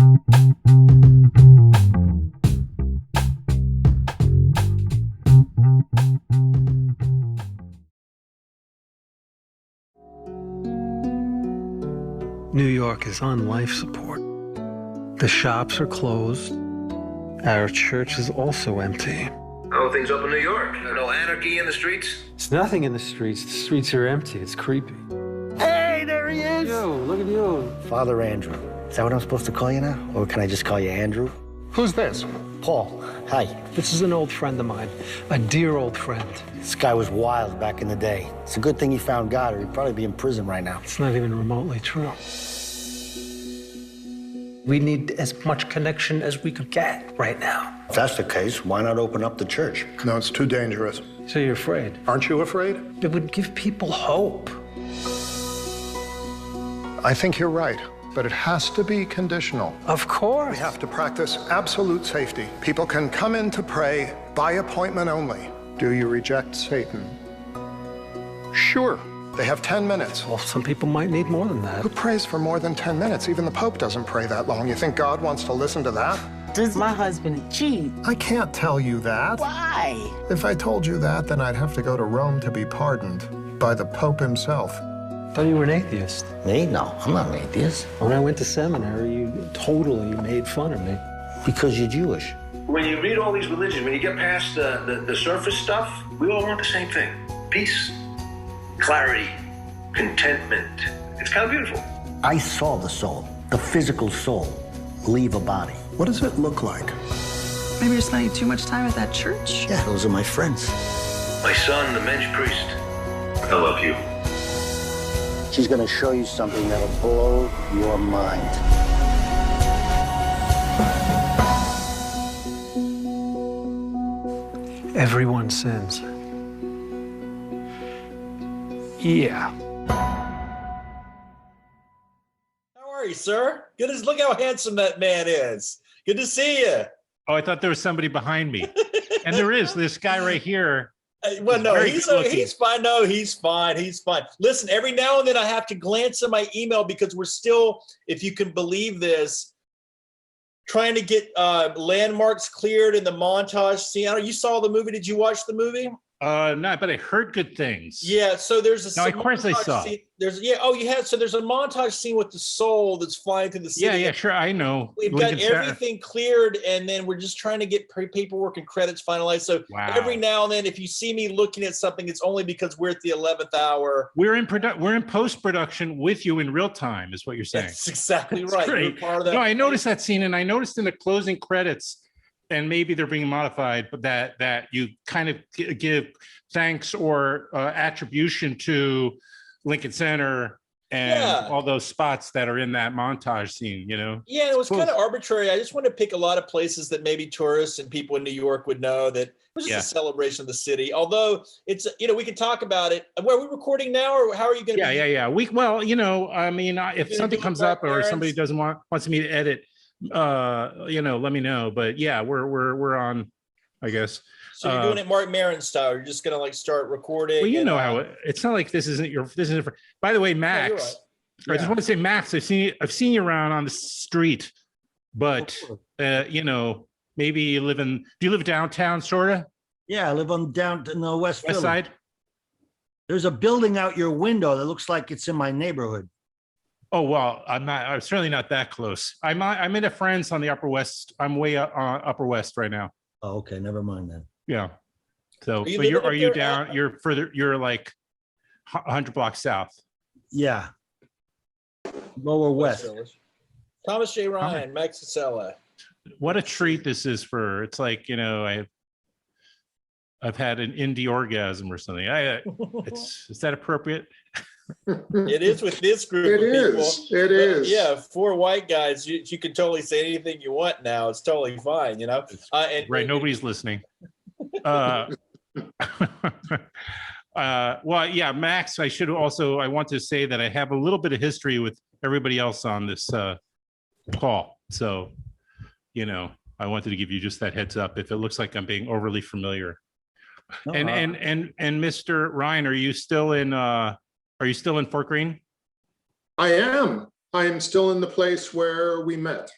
New York is on life support. The shops are closed. Our church is also empty. How are things up in New York? No anarchy in the streets? There's nothing in the streets. The streets are empty. It's creepy. Hey, there he is! Yo, look at you. Father Andrew. Is that what I'm supposed to call you now? Or can I just call you Andrew? Who's this? Paul. Hi. This is an old friend of mine. A dear old friend. This guy was wild back in the day. It's a good thing he found God, or he'd probably be in prison right now. It's not even remotely true. We need as much connection as we could get right now. If that's the case, why not open up the church? No, it's too dangerous. So you're afraid? Aren't you afraid? It would give people hope. I think you're right, but it has to be conditional. Of course. We have to practice absolute safety. People can come in to pray by appointment only. Do you reject Satan? Sure. They have 10 minutes. Well, some people might need more than that. Who prays for more than 10 minutes? Even the Pope doesn't pray that long. You think God wants to listen to that? Does my husband cheat? I can't tell you that. Why? If I told you that, then I'd have to go to Rome to be pardoned by the Pope himself. I thought you were an atheist. Me? No, I'm not an atheist. When I went to seminary, you totally made fun of me. Because you're Jewish. When you read all these religions, when you get past the surface stuff, we all want the same thing. Peace, clarity, contentment. It's kind of beautiful. I saw the soul, the physical soul, leave a body. What does it look like? Maybe you're spending too much time at that church. Yeah, those are my friends. My son, the mensch priest. I love you. She's gonna show you something that'll blow your mind. Everyone sins. Yeah. How are you, sir? Good as look how handsome that man is. Good to see you. Oh, I thought there was somebody behind me. And there is this guy right here. Well, no, he's fine. No, he's fine. He's fine. Listen, every now and then I have to glance at my email because we're still, if you can believe this, trying to get landmarks cleared in the montage scene. I don't know, you saw the movie. Did you watch the movie? No, but I heard good things. Yeah, so there's a no, of course I saw. Scene. There's you had so there's a montage scene with the soul that's flying through the city. Yeah, sure, I know. We've got everything cleared, and then we're just trying to get paperwork and credits finalized. So every now and then, if you see me looking at something, it's only because we're at the 11th hour. We're in post-production with you in real time, is what you're saying. That's exactly right. Great. Part of that. No, I noticed that scene, and I noticed in the closing credits, and maybe they're being modified, but that you kind of give thanks or attribution to Lincoln Center and all those spots that are in that montage scene, you know? Yeah, it was kind of arbitrary. I just wanted to pick a lot of places that maybe tourists and people in New York would know that it was just a celebration of the city. Although it's, we can talk about it. Where are we recording now, or how are you going to? Yeah. Well, I mean, if something comes up or somebody wants me to edit, let me know. But yeah, we're on, I guess. So you're doing it Mark Maron style. You're just gonna start recording. Well, you know how it's not like this isn't. By the way, Max. I just want to say, Max. I've seen you around on the street, but maybe you live in. Do you live downtown, sorta? Yeah, I live on down in the west side. There's a building out your window that looks like it's in my neighborhood. Oh well, I'm certainly not that close. I'm in a friend's on the Upper West. I'm way up Upper West right now. Oh, okay, never mind then. Yeah. So, are you down? You're further. You're like 100 blocks south. Yeah. Lower west. Thomas J. Ryan, Max Casella. What a treat this is for. It's like I've had an indie orgasm or something. Is that appropriate? It is with this group of people. It is. Yeah, 4 white guys. You can totally say anything you want now. It's totally fine, Right, nobody's listening. Well, yeah, Max, I want to say that I have a little bit of history with everybody else on this call. So, I wanted to give you just that heads up if it looks like I'm being overly familiar. And Mr. Ryan, are you still in Fort Greene? I am. I am still in the place where we met.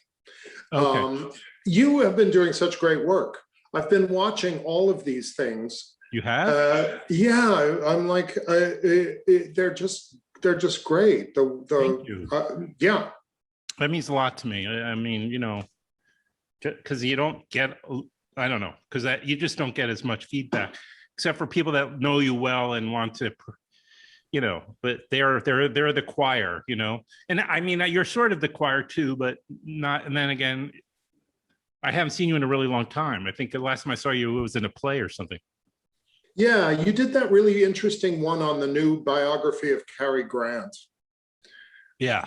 Okay. You have been doing such great work. I've been watching all of these things. You have? Yeah, I'm like, they're just great. Thank you. Yeah. That means a lot to me. I mean, you know, because you don't get, I don't know, because you just don't get as much feedback, except for people that know you well and want to, you know, but they're the choir, you know. And I mean, you're sort of the choir too, but not. And then again, I haven't seen you in a really long time. I think the last time I saw you, it was in a play or something. Yeah, you did that really interesting one on the new biography of Cary Grant. Yeah.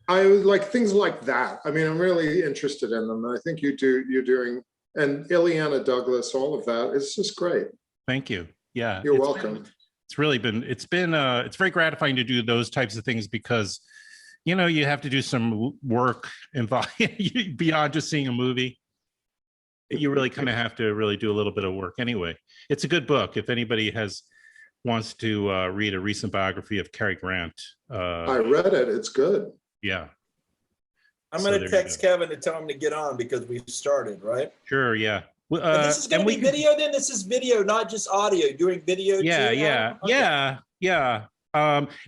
I like things like that. I mean, I'm really interested in them. I think you're doing, and Ileana Douglas, all of that. It's just great. Thank you. Yeah. You're welcome. It's very gratifying to do those types of things because, you know, you have to do some work involved beyond just seeing a movie. You really kind of have to really do a little bit of work anyway. It's a good book. If anybody wants to read a recent biography of Cary Grant. I read it. It's good. Yeah. I'm going to text Kevin to tell him to get on because we started, right? Sure. Yeah. This is going to be video then? This is video, not just audio. Doing video too? Yeah.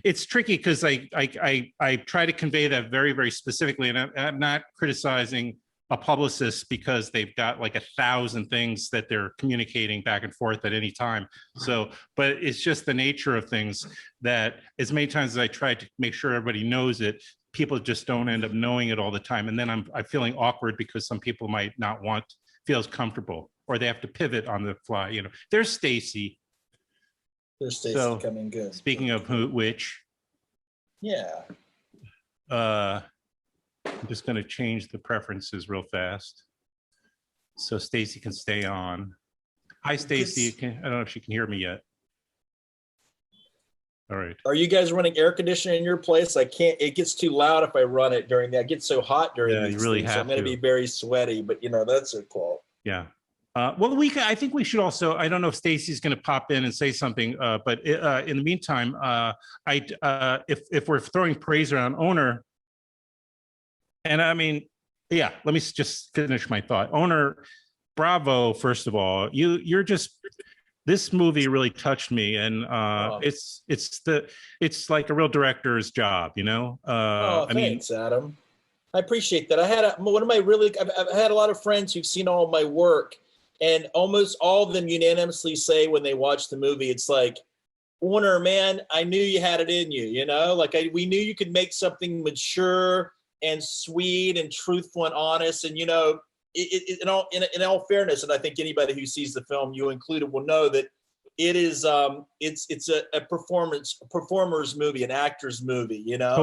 It's tricky because I try to convey that very, very specifically, and I'm not criticizing a publicist because they've got like 1,000 things that they're communicating back and forth at any time. So, but it's just the nature of things that as many times as I try to make sure everybody knows it, people just don't end up knowing it all the time. And then I'm feeling awkward because some people might not feel as comfortable, or they have to pivot on the fly. You know, there's Stacy. There's Stacy coming good. Speaking of which. Yeah. I'm just going to change the preferences real fast so Stacy can stay on. Hi, Stacy. I don't know if she can hear me yet. All right. Are you guys running air conditioning in your place? I can't. It gets too loud if I run it during that. It gets so hot during these you really things, have so I'm going to be very sweaty. But you know, that's a cool. Yeah. Well, I think we should also. I don't know if Stacy's going to pop in and say something, but in the meantime, if we're throwing praise around, Onur. And I mean, yeah, let me just finish my thought. Onur, bravo, first of all. You're just, this movie really touched me, and it's like a real director's job, you know? Thanks, Adam. I appreciate that. I've had a lot of friends who've seen all of my work, and almost all of them unanimously say when they watch the movie, it's like, Onur, man, I knew you had it in you, you know? Like we knew you could make something mature and sweet and truthful and honest, and you know, in all fairness, and I think anybody who sees the film, you included, will know that it is it's a performer's movie, an actor's movie, you know.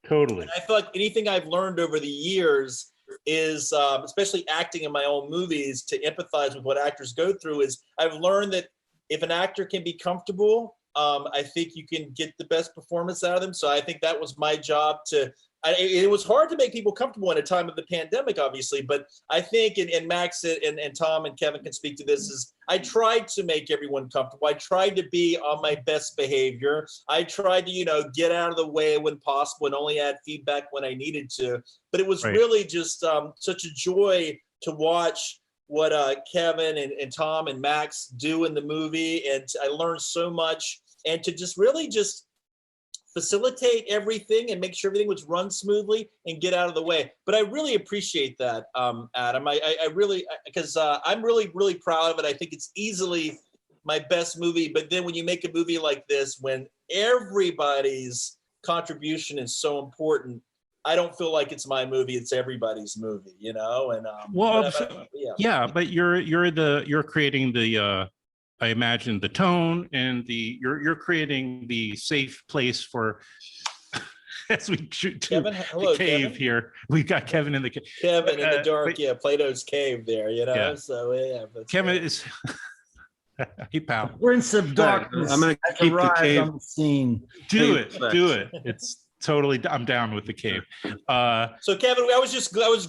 Totally. And I feel like anything I've learned over the years is, especially acting in my own movies, to empathize with what actors go through, is I've learned that if an actor can be comfortable, I think you can get the best performance out of them. So I think that was my job to. It was hard to make people comfortable in a time of the pandemic, obviously, but I think, and Max and Tom and Kevin can speak to this, is I tried to make everyone comfortable. I tried to be on my best behavior. I tried to, you know, get out of the way when possible and only add feedback when I needed to. But it was really just such a joy to watch what Kevin and Tom and Max do in the movie. And I learned so much, and to just really just facilitate everything and make sure everything was run smoothly and get out of the way. But I really appreciate that, Adam. I really, because I'm really, really proud of it. I think it's easily my best movie. But then when you make a movie like this, when everybody's contribution is so important, I don't feel like it's my movie. It's everybody's movie, you know? And but you're creating the, I imagine, the tone, and you're creating the safe place for, as we shoot to the cave Kevin. Here. We've got Kevin in the cave. Kevin in the dark, Plato's cave there, you know? Yeah. So Kevin is, hey pal. Prince of Darkness. I'm going to keep the cave. On the scene. Do it. It's totally, I'm down with the cave. So Kevin, I was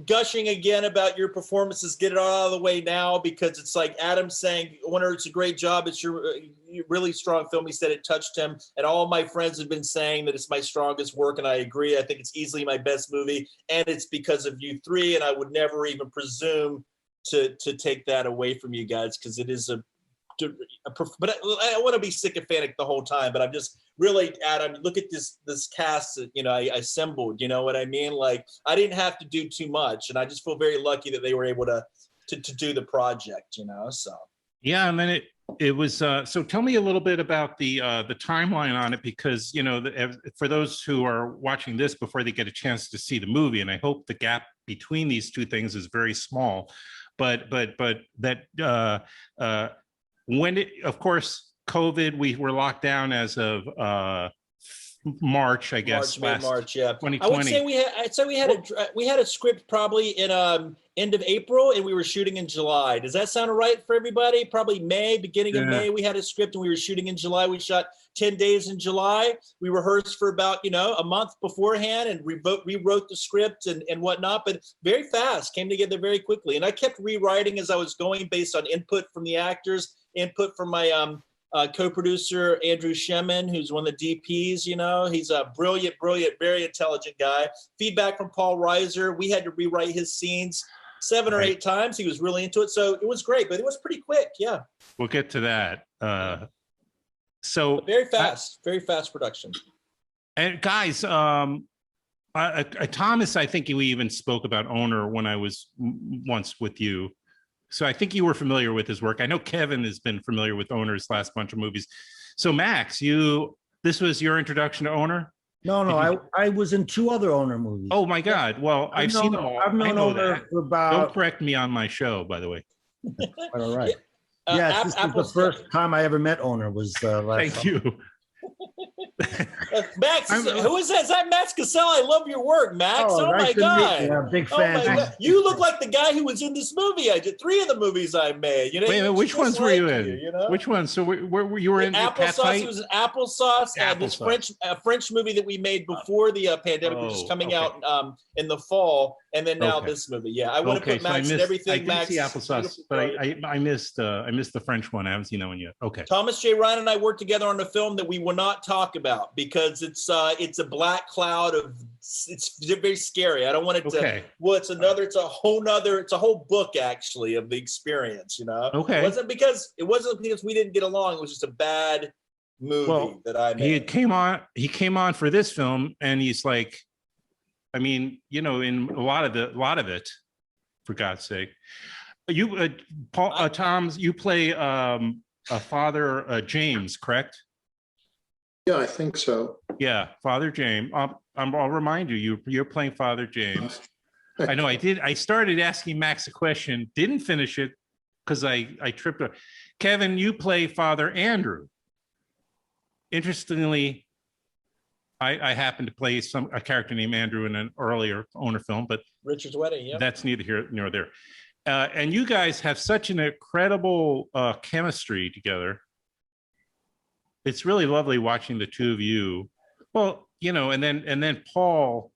gushing again about your performances. Get it all out of the way now, because it's like Adam's saying, Onur, it's a great job. It's your really strong film. He said it touched him, and all my friends have been saying that it's my strongest work, and I agree. I think it's easily my best movie, and it's because of you three, and I would never even presume to take that away from you guys, because it is but I want to be sycophantic the whole time, but I'm just really, Adam, look at this cast that, you know, I assembled, you know what I mean? Like, I didn't have to do too much, and I just feel very lucky that they were able to do the project, you know, so. Yeah, and then it was, so tell me a little bit about the timeline on it, because, you know, for those who are watching this before they get a chance to see the movie, and I hope the gap between these two things is very small, but that, when of course, COVID, we were locked down as of March, I guess. March, yeah. 2020. I would say we had a script probably in end of April, and we were shooting in July. Does that sound right for everybody? Probably May, beginning of May, we had a script, and we were shooting in July. We shot 10 days in July. We rehearsed for about, you know, a month beforehand, and rewrote the script and whatnot, but very fast, came together very quickly. And I kept rewriting as I was going, based on input from the actors, input from my co-producer, Andrew Shemin, who's one of the DPs, you know, he's a brilliant, very intelligent guy. Feedback from Paul Reiser. We had to rewrite his scenes 7 or 8 times. He was really into it. So it was great, but it was pretty quick. Yeah. We'll get to that. So very fast production. And guys, Thomas, I think we even spoke about Onur when I was once with you. So I think you were familiar with his work. I know Kevin has been familiar with Onur's last bunch of movies. So Max, this was your introduction to Onur? No, I was in 2 other Onur movies. Oh my God. Well, I've seen them all. I've known Onur for about... Don't correct me on my show, by the way. All right. Yes, this is the first time I ever met Onur, was last Thank you. Max, who is that? Is that Max Casella? I love your work, Max. Oh my God. Yeah, big fan. You look like the guy who was in this movie. I did 3 of the movies I made. You know, wait a minute, which ones were you in? You know? Which ones? So where you were in Applesauce? It was an Applesauce. This French movie that we made before the pandemic, which is coming out in the fall, and then now this movie. Yeah, I want to put Max in everything. I did see Applesauce, but I missed the French one. I haven't seen that one yet. Okay. Thomas J. Ryan and I worked together on a film that we will not talk about, because it's a black cloud of, it's very scary. I don't want it to, well, it's a whole book actually of the experience, you know? Okay. It wasn't because we didn't get along. It was just a bad movie that I made. He came on for this film, and he's like, I mean, you know, in a lot of it, for God's sake, you, Tom, you play Father James, correct? Yeah, I think so. Yeah, Father James. I'll remind you, you're playing Father James. I know I did. I started asking Max a question, didn't finish it because I tripped up. Kevin, you play Father Andrew. Interestingly, I happen to play a character named Andrew in an earlier Onur film, but Richard's Wedding. Yeah, that's neither here nor there. And you guys have such an incredible chemistry together. It's really lovely watching the two of you. Well, you know, and then Paul,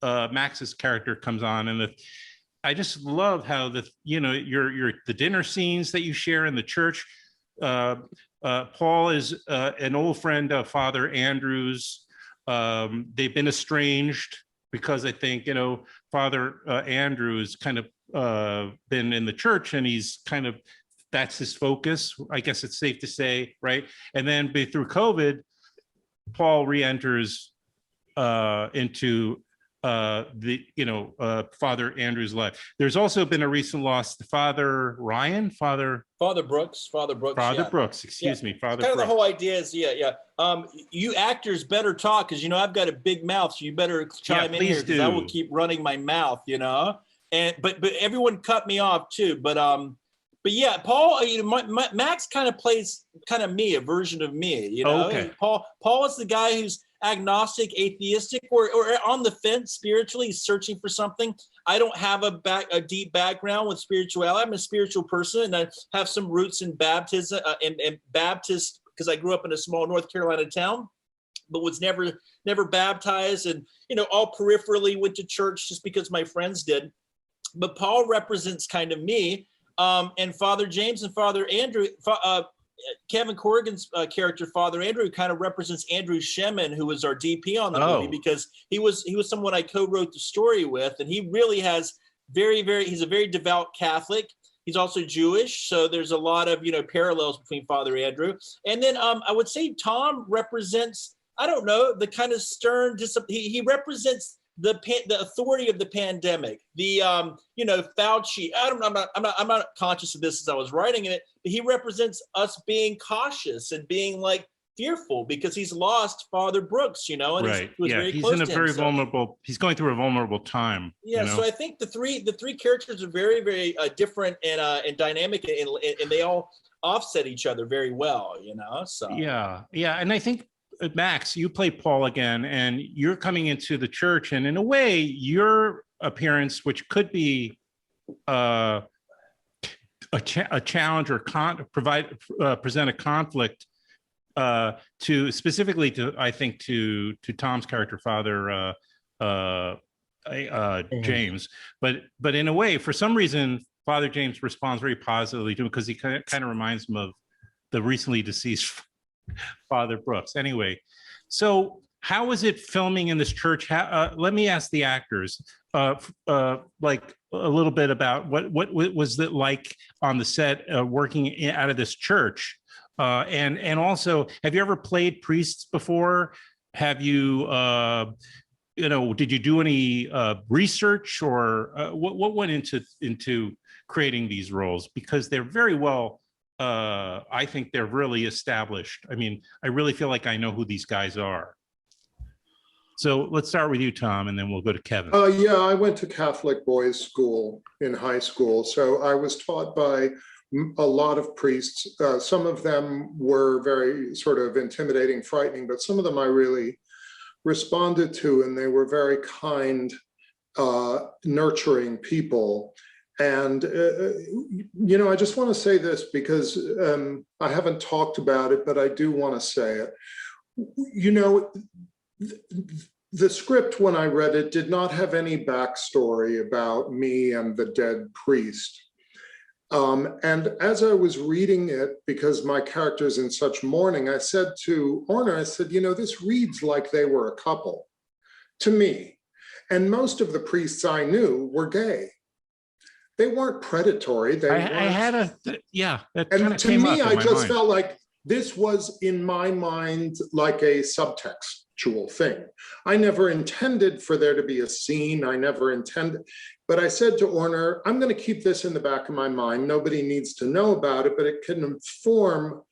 Max's character, comes on, and I just love how the dinner scenes that you share in the church. Paul is an old friend of Father Andrew's. They've been estranged because I think, you know, Father Andrew has kind of been in the church, and he's kind of, that's his focus, I guess it's safe to say, right? And then through COVID, Paul re-enters into Father Andrew's life. There's also been a recent loss to Father Ryan, Father Brooks, excuse me, Father Brooks. The whole idea is, you actors better talk, because, you know, I've got a big mouth, so you better chime in here, because I will keep running my mouth, you know. And but everyone cut me off too, but yeah, Paul, you know, Max kind of plays me, a version of me, you know. Okay. Paul is the guy who's agnostic, atheistic, or on the fence spiritually, searching for something. I don't have a deep background with spirituality. I'm a spiritual person, and I have some roots in baptism and Baptist, because I grew up in a small North Carolina town. but was never baptized, and all peripherally went to church just because my friends did. But Paul represents kind of me, and Father James and Father Andrew. Kevin Corrigan's character, Father Andrew, kind of represents Andrew Shemin, who was our DP on the movie, because he was someone I co-wrote the story with, and he really has he's a very devout Catholic. He's also Jewish, so there's a lot of parallels between Father Andrew. And then I would say Tom represents, I don't know, the kind of stern he represents the authority of the pandemic, the Fauci. I'm not conscious of this as I was writing it, but he represents us being cautious and being like fearful because he's lost Father Brooks, and right. he was very he's close in a to very him, vulnerable. He's going through a vulnerable time. Yeah, so I think the three characters are very, very different and dynamic, and they all offset each other very well, So yeah, and I think. Max, you play Paul again, and you're coming into the church, and in a way, your appearance, which could be a challenge or present a conflict to specifically to I think to Tom's character, Father James, but in a way, for some reason, Father James responds very positively to him because he kind of reminds him of the recently deceased Father Brooks. Anyway, so how was it filming in this church? Let me ask the actors, like a little bit about what was it like on the set, working out of this church, and also, have you ever played priests before? Have you, did you do any research, or what went into creating these roles? Because they're very well. I think they're really established. I mean, I really feel like I know who these guys are. So let's start with you, Tom, and then we'll go to Kevin. Yeah, I went to Catholic boys' school in high school. So I was taught by a lot of priests. Some of them were very sort of intimidating, frightening, but some of them I really responded to, and they were very kind, nurturing people. And, I just want to say this because I haven't talked about it, but I do want to say it. The script, when I read it, did not have any backstory about me and the dead priest. And as I was reading it, because my character's in such mourning, I said to Onur, I said, this reads like they were a couple to me. And most of the priests I knew were gay. They weren't predatory. They weren't. I had that and to me, I just felt like this was, in my mind, like a subtextual thing. I never intended for there to be a scene. I never intended, but I said to Onur, I'm going to keep this in the back of my mind. Nobody needs to know about it, but it can inform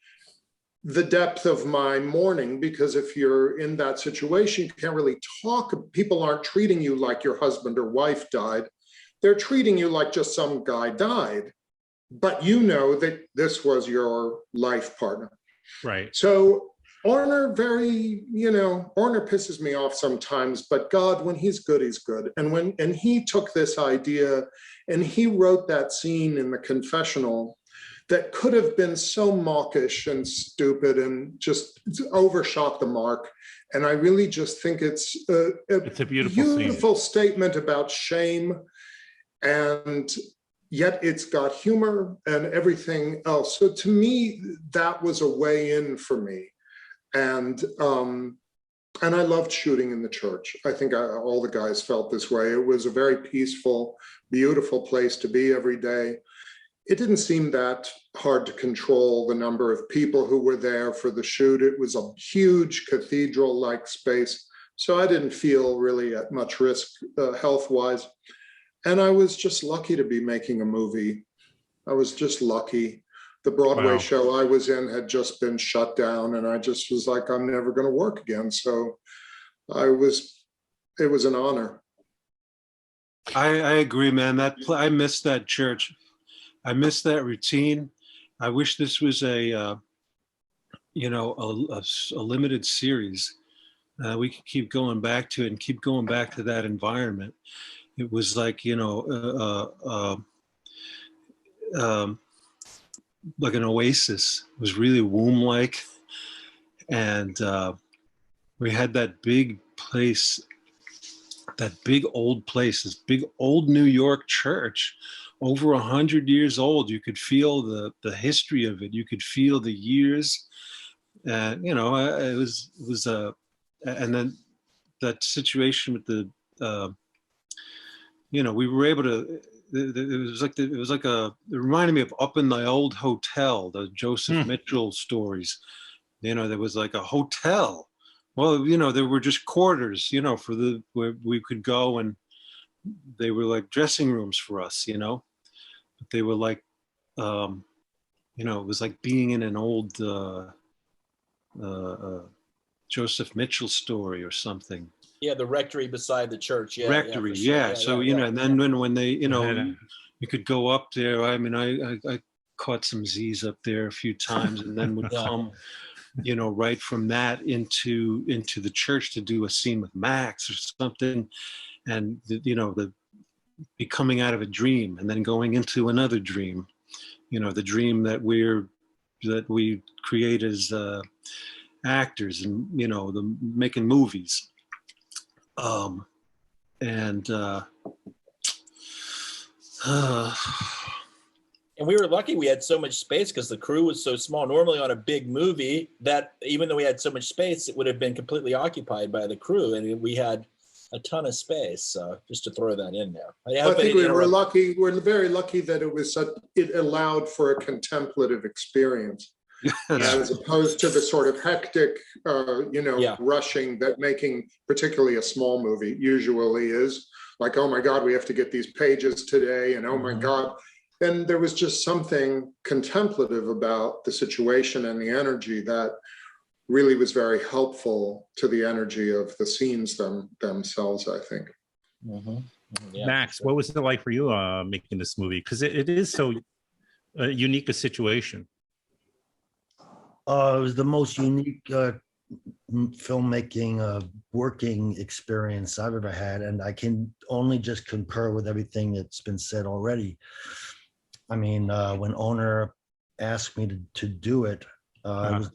the depth of my mourning, because if you're in that situation, you can't really talk. People aren't treating you like your husband or wife died. They're treating you like just some guy died, but you know that this was your life partner. Right. So Onur Onur pisses me off sometimes, but God, when he's good, he's good. And he took this idea and he wrote that scene in the confessional that could have been so mawkish and stupid and just overshot the mark. And I really just think it's a beautiful statement about shame. And yet it's got humor and everything else. So to me, that was a way in for me. And I loved shooting in the church. I think all the guys felt this way. It was a very peaceful, beautiful place to be every day. It didn't seem that hard to control the number of people who were there for the shoot. It was a huge cathedral-like space. So I didn't feel really at much risk health-wise. And I was just lucky to be making a movie. I was just lucky. The Broadway show I was in had just been shut down, and I just was like, I'm never going to work again. So it was an honor. I agree, man. I miss that church. I miss that routine. I wish this was a limited series. We could keep going back to it and keep going back to that environment. It was like, like an oasis. It was really womb-like, and We had that big place, that big old place, this big old New York church, over 100 years old. You could feel the history of it. You could feel the years. You know, it was and then that situation with the, you know, we were able to. It reminded me of Up in the Old Hotel, the Joseph Mitchell stories. You know, there was like a hotel. Well, you know, there were just quarters, you know, where we could go, and they were like dressing rooms for us, you know. But they were like, you know, it was like being in an old Joseph Mitchell story or something. Yeah, the rectory beside the church. Yeah, rectory, sure. yeah. So you know, and then when they, you know, you could go up there. I mean, I caught some Z's up there a few times, and then would come, you know, right from that into the church to do a scene with Max or something, and you know, be coming out of a dream and then going into another dream. You know, the dream that we create as actors, and you know, making movies. And we were lucky we had so much space because the crew was so small. Normally on a big movie, that even though we had so much space, it would have been completely occupied by the crew, and we had a ton of space. So just to throw that in there. I think we were lucky. We're very lucky that it allowed for a contemplative experience. As opposed to the sort of hectic, you know, rushing that making particularly a small movie usually is. Like, oh my God, we have to get these pages today, and oh my God. And there was just something contemplative about the situation and the energy that really was very helpful to the energy of the scenes themselves, I think. Yeah, Max, what was it like for you making this movie? Because it is so unique a situation. It was the most unique filmmaking working experience I've ever had, and I can only just concur with everything that's been said already. I mean, when Onur asked me to do it, it was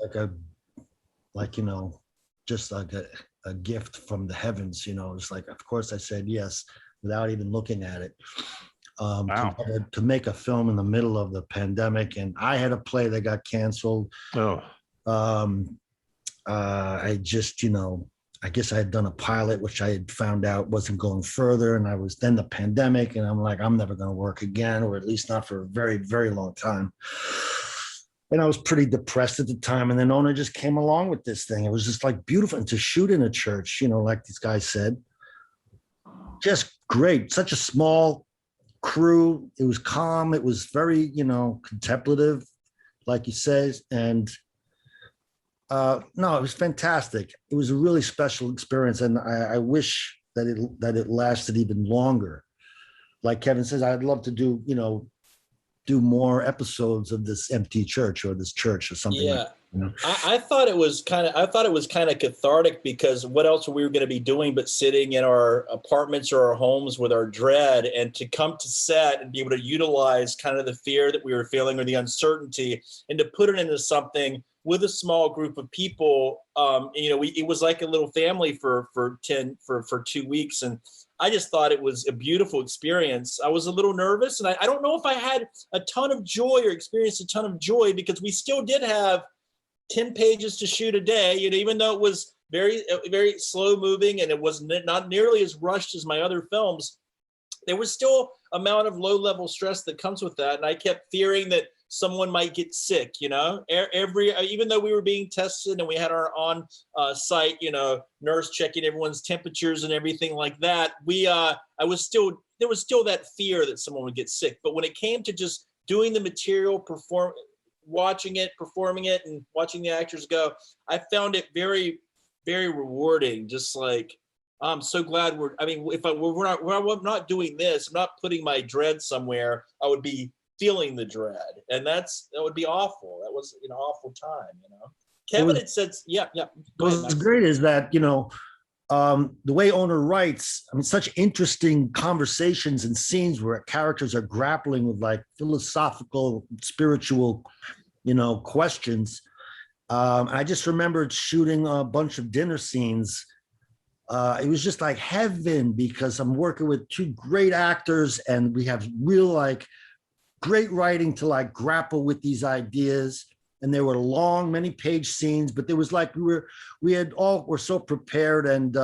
like you know, just like a gift from the heavens. You know, it's like, of course I said yes without even looking at it. To make a film in the middle of the pandemic, and I had a play that got canceled. I just, you know, I guess I had done a pilot, which I had found out wasn't going further, and I was then the pandemic, and I'm like, I'm never going to work again, or at least not for a very, very long time. And I was pretty depressed at the time, and then Onur just came along with this thing. It was just like beautiful, and to shoot in a church, you know, like these guys said, just great. Such a small crew. It was calm. It was very, you know, contemplative, like he says. And no, it was fantastic. It was a really special experience, and I wish that it lasted even longer. Like Kevin says, I'd love to do, you know, do more episodes of this empty church or this church or something. Yeah. Like that, you know? I thought it was kind of cathartic, because what else were we going to be doing but sitting in our apartments or our homes with our dread, and to come to set and be able to utilize kind of the fear that we were feeling or the uncertainty, and to put it into something with a small group of people. You know, it was like a little family for 2 weeks. And I just thought it was a beautiful experience. I was a little nervous, and I don't know if I had a ton of joy or experienced a ton of joy, because we still did have 10 pages to shoot a day, you know, even though it was very, very slow moving and it was not nearly as rushed as my other films. There was still amount of low level stress that comes with that. And I kept fearing that someone might get sick, you know, even though we were being tested and we had our on site, you know, nurse checking everyone's temperatures and everything like that. There was still that fear that someone would get sick. But when it came to just doing the material, watching it, performing it, and watching the actors go, I found it very, very rewarding. Just like, I'm so glad if we're not doing this, I'm not putting my dread somewhere, I would be feeling the dread, and that would be awful. That was an awful time, you know. Kevin had said, yeah. What's great is that, you know, the way Onur writes, I mean, such interesting conversations and scenes where characters are grappling with like philosophical, spiritual, you know, questions. I just remembered shooting a bunch of dinner scenes. It was just like heaven because I'm working with two great actors and we have real like great writing to like grapple with these ideas. And they were long, many page scenes, but there was like were so prepared, and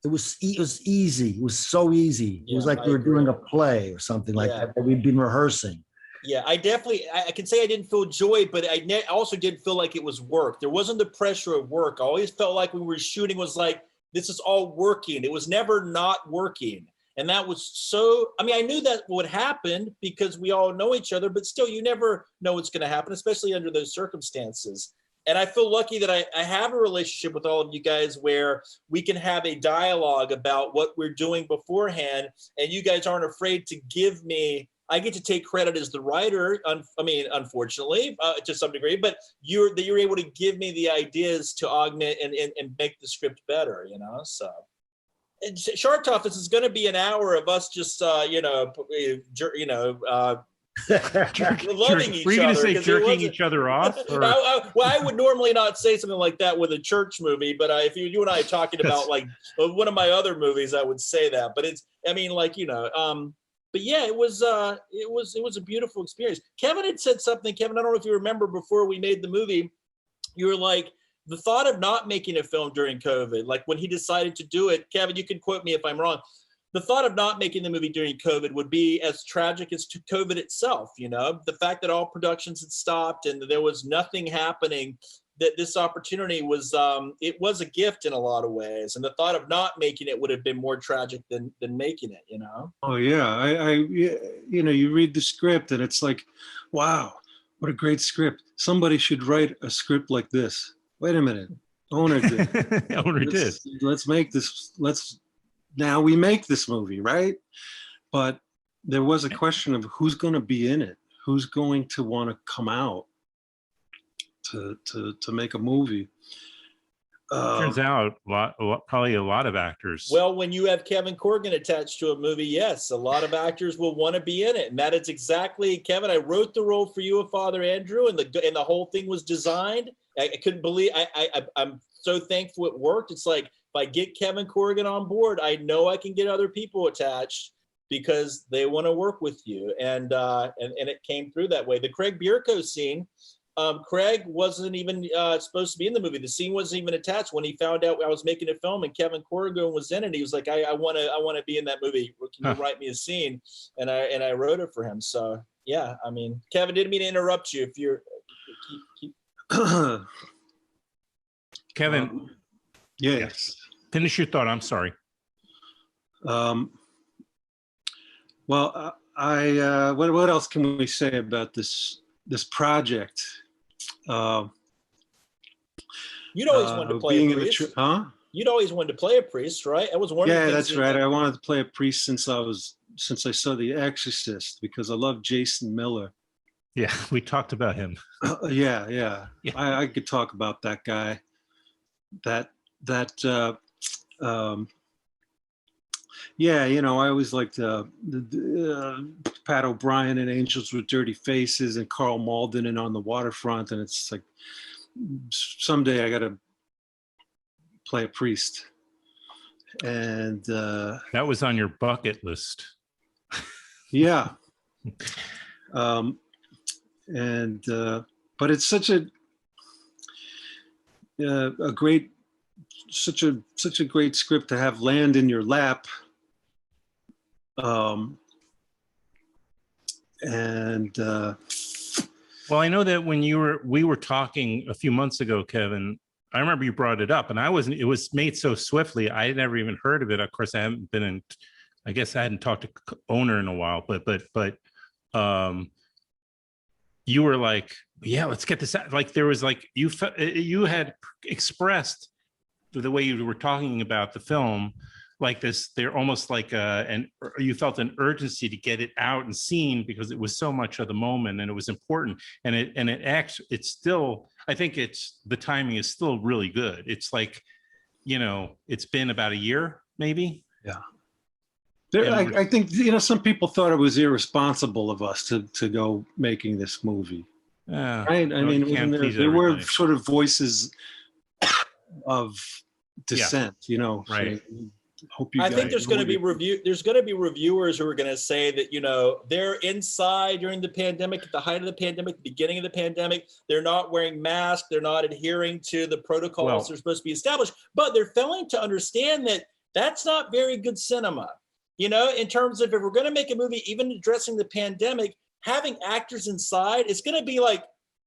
it was easy. It was so easy. It was like we were doing a play or something like that we'd been rehearsing. Yeah, I can say I didn't feel joy, but I also didn't feel like it was work. There wasn't the pressure of work. I always felt like when we were shooting was like, this is all working. It was never not working. And that was so, I mean, I knew that would happen because we all know each other, but still you never know what's going to happen, especially under those circumstances. And I feel lucky that I have a relationship with all of you guys where we can have a dialogue about what we're doing beforehand. And you guys aren't afraid to give me, I get to take credit as the writer. I mean, unfortunately, to some degree, but you're able to give me the ideas to augment and make the script better, you know? So. Shark Talk, this is going to be an hour of us just, loving each Were you other. going to say jerking each other off? Well, I would normally not say something like that with a church movie, but if you and I are talking about like one of my other movies, I would say that. But it's, I mean, like, but yeah, it was a beautiful experience. Kevin had said something. Kevin, I don't know if you remember before we made the movie, you were like, the thought of not making a film during COVID, like when he decided to do it, Kevin, you can quote me if I'm wrong. The thought of not making the movie during COVID would be as tragic as to COVID itself. You know, the fact that all productions had stopped and there was nothing happening, that this opportunity was, it was a gift in a lot of ways. And the thought of not making it would have been more tragic than making it, you know? Oh yeah. You read the script and it's like, wow, what a great script. Somebody should write a script like this. Wait a minute, Onur did. Let's make this. Now we make this movie, right? But there was a question of who's going to be in it, who's going to want to come out to make a movie. Turns out probably a lot of actors. Well, when you have Kevin Corrigan attached to a movie, yes, a lot of actors will want to be in it, and that is exactly, Kevin. I wrote the role for you, Father Andrew, and the whole thing was designed. I couldn't believe. I'm so thankful it worked. It's like if I get Kevin Corrigan on board, I know I can get other people attached because they want to work with you, and it came through that way. The Craig Bierko scene. Craig wasn't even supposed to be in the movie. The scene wasn't even attached. When he found out I was making a film and Kevin Corrigan was in it, he was like, I want to be in that movie. Can you write me a scene? And I wrote it for him. So yeah, I mean, Kevin, didn't mean to interrupt you. If you're keep. Kevin. Yes. Finish your thought. I'm sorry. Well, what else can we say about this project? You'd always wanted to play a priest. You'd always wanted to play a priest, right? That was one of the things. That's right. I wanted to play a priest since I saw The Exorcist because I love Jason Miller. Yeah, we talked about him. Yeah. I could talk about that guy. I always liked Pat O'Brien and Angels with Dirty Faces and Carl Malden and On the Waterfront. And it's like, someday I got to play a priest. And that was on your bucket list. Yeah. But it's such a great script to have land in your lap. Well, I know that when we were talking a few months ago, Kevin, I remember you brought it up and it was made so swiftly. I had never even heard of it. Of course, I guess I hadn't talked to Onur in a while, but you were like, yeah, let's get this out. Like there was like, you had expressed the way you were talking about the film, like this, they're almost like you felt an urgency to get it out and seen because it was so much of the moment and it was important. And it's still, I think the timing is still really good. It's like, it's been about a year, maybe. Yeah. I think, some people thought it was irresponsible of us to go making this movie. Yeah. Right? I mean, can't please there were everybody. sort of voices of dissent, you know. Right. saying, hope you I guys think there's going to know be there's going to be reviewers who are going to say that, you know, they're inside during the pandemic, at the height of the pandemic, the beginning of the pandemic. They're not wearing masks. They're not adhering to the protocols they're supposed to be established. But they're failing to understand that that's not very good cinema. You know, in terms of, if we're going to make a movie, even addressing the pandemic, having actors inside, it's going to be like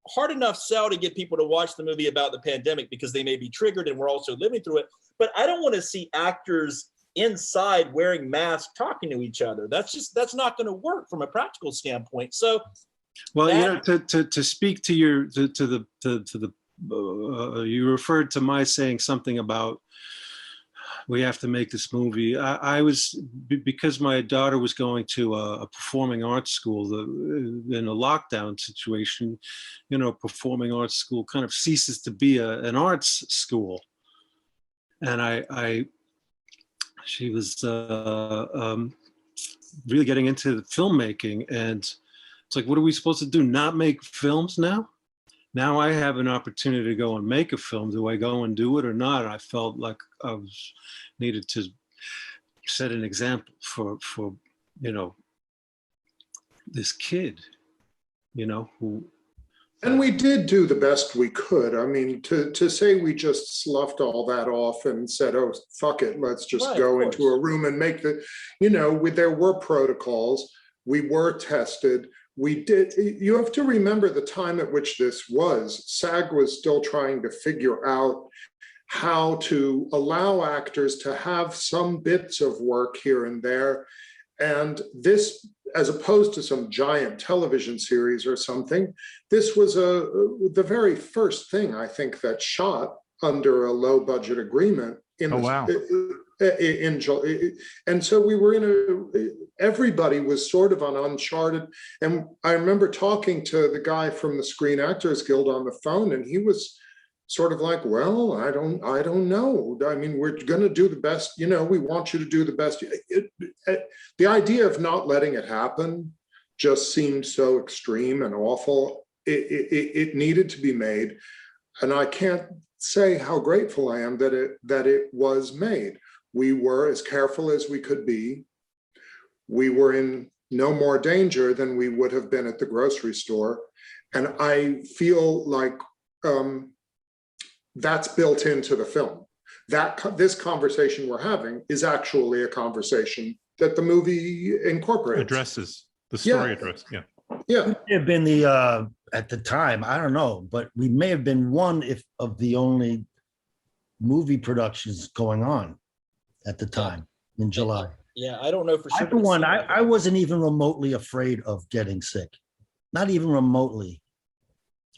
hard enough sell to get people to watch the movie about the pandemic because they may be triggered and we're also living through it. But I don't want to see actors inside wearing masks talking to each other. That's not going to work from a practical standpoint. So, well, you know, to speak to your you referred to my saying something about we have to make this movie. I was, because my daughter was going to a performing arts school in a lockdown situation, you know, performing arts school kind of ceases to be an arts school. And she was really getting into filmmaking, and it's like, what are we supposed to do? Not make films now? Now I have an opportunity to go and make a film. Do I go and do it or not? And I felt like I needed to set an example for you know, this kid, you know, who. And we did do the best we could. I mean, to say we just sloughed all that off and said, oh, fuck it, let's just go into a room and make the, you know, there were protocols. We were tested. We did. You have to remember the time at which this was. SAG was still trying to figure out how to allow actors to have some bits of work here and there. And this, as opposed to some giant television series or something, this was the very first thing, I think, that shot under a low budget agreement in and so we were everybody was sort of on uncharted. And I remember talking to the guy from the Screen Actors Guild on the phone, and he was sort of like, well, I don't know. I mean, we're going to do the best, you know, we want you to do the best. The idea of not letting it happen just seemed so extreme and awful. It needed to be made. And I can't say how grateful I am that it was made. We were as careful as we could be. We were in no more danger than we would have been at the grocery store. And I feel like that's built into the film. This conversation we're having is actually a conversation that the movie incorporates. Addresses, the story address, yeah. Yeah. It may have been at the time, I don't know, but we may have been one of the only movie productions going on at the time in July. Yeah, I don't know for sure. For one, I wasn't even remotely afraid of getting sick. Not even remotely.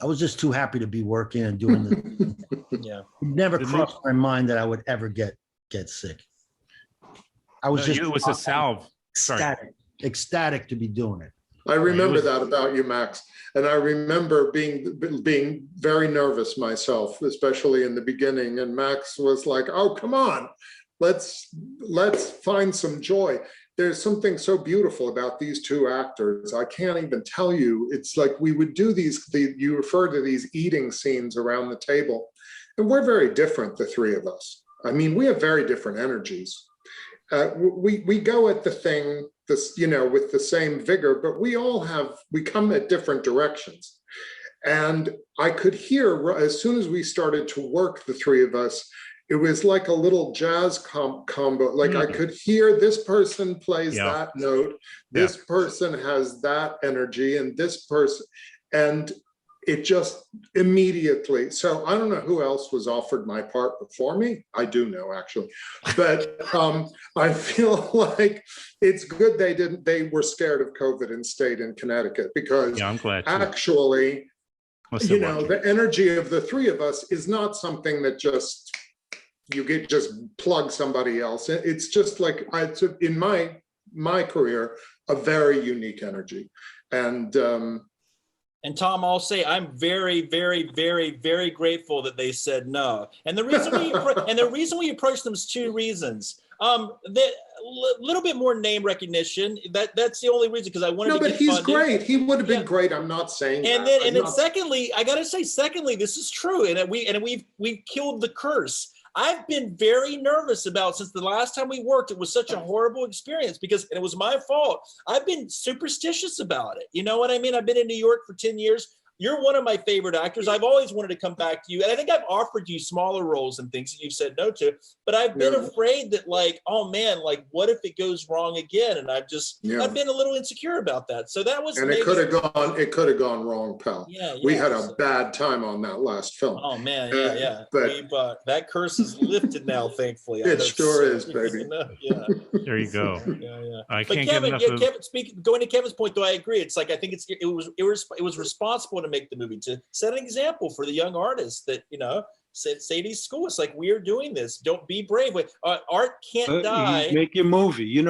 I was just too happy to be working and doing the yeah. It never crossed my mind that I would ever get sick. I was it was a salve. Ecstatic to be doing it. I remember that about you, Max. And I remember being very nervous myself, especially in the beginning. And Max was like, oh, come on, let's find some joy. There's something so beautiful about these two actors. I can't even tell you. It's like we would do you refer to these eating scenes around the table. And we're very different, the three of us. I mean, we have very different energies. We go at the thing, with the same vigor, but we come at different directions. And I could hear, as soon as we started to work, the three of us, it was like a little jazz combo. Like I could hear this person plays that note, this person has that energy, and this person, and it just immediately. So I don't know who else was offered my part before me. I do know, actually, but I feel like it's good they were scared of COVID and stayed in Connecticut, because I'm glad actually, the energy of the three of us is not something that just plug somebody else. It's just like, in my career, a very unique energy. And Tom, I'll say I'm very, very, very, very grateful that they said no. And the reason we approached them is two reasons. That little bit more name recognition. That's the only reason, because I wanted to get but he's funded. Great. He would have been great. I'm not saying and that. then secondly, I gotta say, this is true, and we've killed the curse. I've been very nervous about, since the last time we worked, it was such a horrible experience, because it was my fault. I've been superstitious about it. You know what I mean? I've been in New York for 10 years. You're one of my favorite actors. I've always wanted to come back to you. And I think I've offered you smaller roles and things that you've said no to, but I've been afraid that, like, oh man, like, what if it goes wrong again? And I've been a little insecure about that. So that was, and it could have gone wrong, pal. We had a bad time on that last film. Oh man. Yeah. But that curse is lifted now, thankfully. It sure is, baby. There you go. Yeah. I but can't Kevin, get enough Kevin, going to Kevin's point, though, I agree. It's like, I think it was responsible to make the movie, to set an example for the young artists that, Sadie School. It's like, we are doing this. Don't be brave. Art can't die. Make your movie. It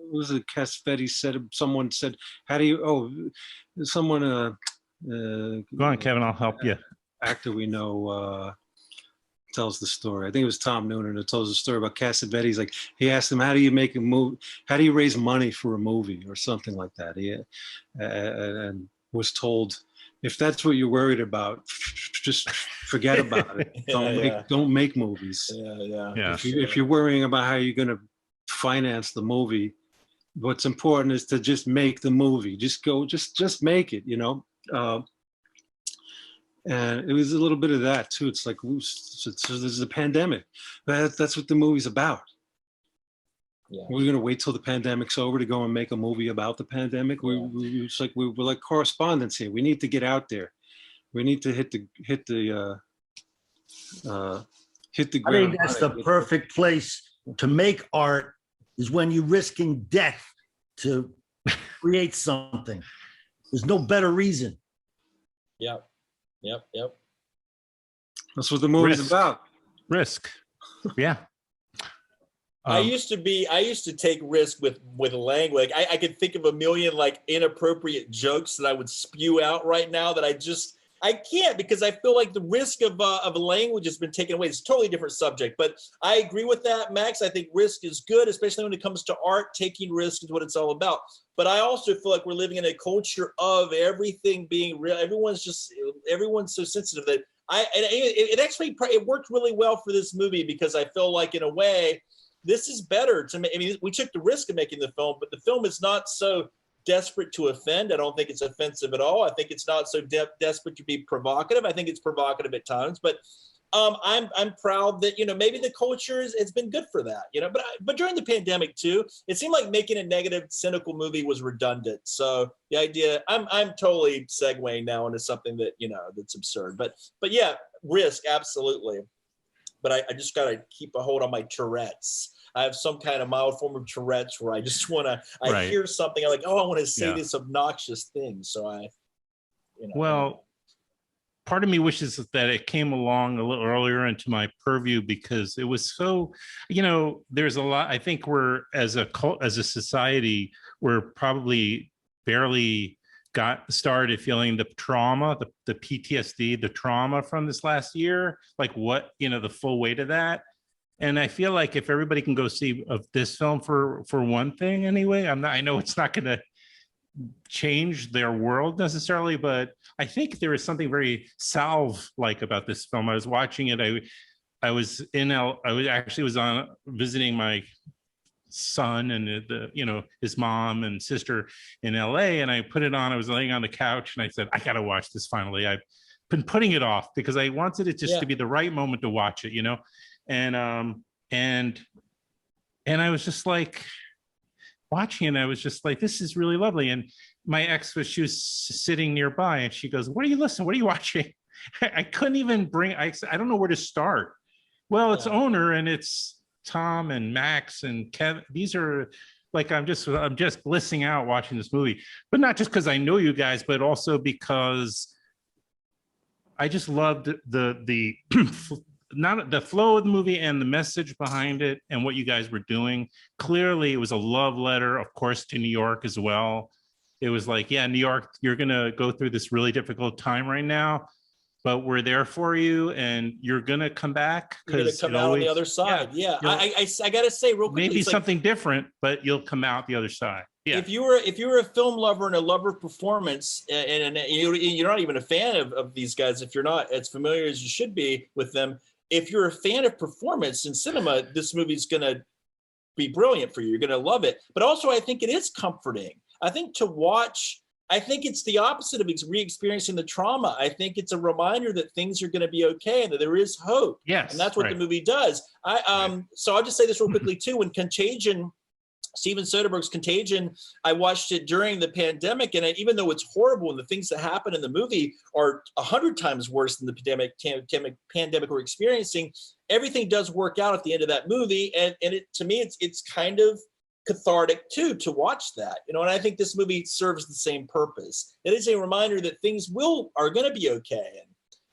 was a Cassavetes said. Someone said, "How do you?" Oh, someone. Go on, Kevin. I'll help you. Actor we know tells the story. I think it was Tom Noonan who tells the story about Cassavetes. Like, he asked him, "How do you make a movie? How do you raise money for a movie or something like that?" And was told, if that's what you're worried about, just forget about it. Don't make movies. If you're worrying about how you're going to finance the movie, what's important is to just make the movie. Just make it. And it was a little bit of that too. It's like, so there's a pandemic. That's what the movie's about. Yeah. We're going to wait till the pandemic's over to go and make a movie about the pandemic. We're like correspondents here. We need to get out there. We need to hit the ground. I think that's the perfect place to make art, is when you're risking death to create something. There's no better reason. Yep. That's what the movie's about. Risk. Yeah. I used to take risk with language. I could think of a million like inappropriate jokes that I would spew out right now that I can't, because I feel like the risk of language has been taken away. It's a totally different subject, but I agree with that, Max. I think risk is good, especially when it comes to art. Taking risk is what it's all about. But I also feel like we're living in a culture of everything being real. Everyone's so sensitive that it worked really well for this movie, because I feel like, in a way, this is better to me. I mean, we took the risk of making the film, but the film is not so desperate to offend. I don't think it's offensive at all. I think it's not so desperate to be provocative. I think it's provocative at times, but I'm proud that, maybe the culture it's been good for that, but during the pandemic too, it seemed like making a negative, cynical movie was redundant. So the idea, I'm totally segueing now into something that, that's absurd, but yeah, risk. Absolutely. But I just got to keep a hold on my Tourette's. I have some kind of mild form of Tourette's where I just want to, I hear something, I'm like, oh, I want to say this obnoxious thing. So well, part of me wishes that it came along a little earlier into my purview, because it was so, there's a lot, I think we're, as a society, we're probably barely got started feeling the trauma, the PTSD, the trauma from this last year, like what, the full weight of that. And I feel like if everybody can go see this film for one thing anyway, I know it's not going to change their world necessarily, but I think there is something very salve-like about this film. I was watching it. I was on visiting my son and his mom and sister in LA, and I put it on. I was laying on the couch and I said, I got to watch this finally. I've been putting it off because I wanted it just to be the right moment to watch it, and I was just like watching it. I was just like, this is really lovely. And my ex she was sitting nearby and she goes, what are you listening? What are you watching? I couldn't even I don't know where to start. Well, it's Onur and it's Tom and Max and Kevin. These are like, I'm just blissing out watching this movie, but not just because I know you guys, but also because I just loved the not the flow of the movie and the message behind it and what you guys were doing. Clearly, it was a love letter, of course, to New York as well. It was like, yeah, New York, you're going to go through this really difficult time right now. but we're there for you, and you're gonna come back. You're gonna come out on the other side. Yeah. I gotta say real quickly, maybe something different, but you'll come out the other side. Yeah. If you were a film lover and a lover of performance, and you're not even a fan of these guys, if you're not as familiar as you should be with them, if you're a fan of performance in cinema, this movie's gonna be brilliant for you. You're gonna love it. But also, I think it is comforting. I think to watch. I think it's the opposite of re-experiencing the trauma. I think it's a reminder that things are going to be okay and that there is hope. Yes, and that's what the movie does. So I'll just say this real quickly too. When Contagion, Steven Soderbergh's Contagion, I watched it during the pandemic, and even though it's horrible and the things that happen in the movie are 100 times worse than the pandemic we're experiencing, everything does work out at the end of that movie, and to me, it's kind of cathartic too to watch that, and I think this movie serves the same purpose. It is a reminder that things are going to be okay,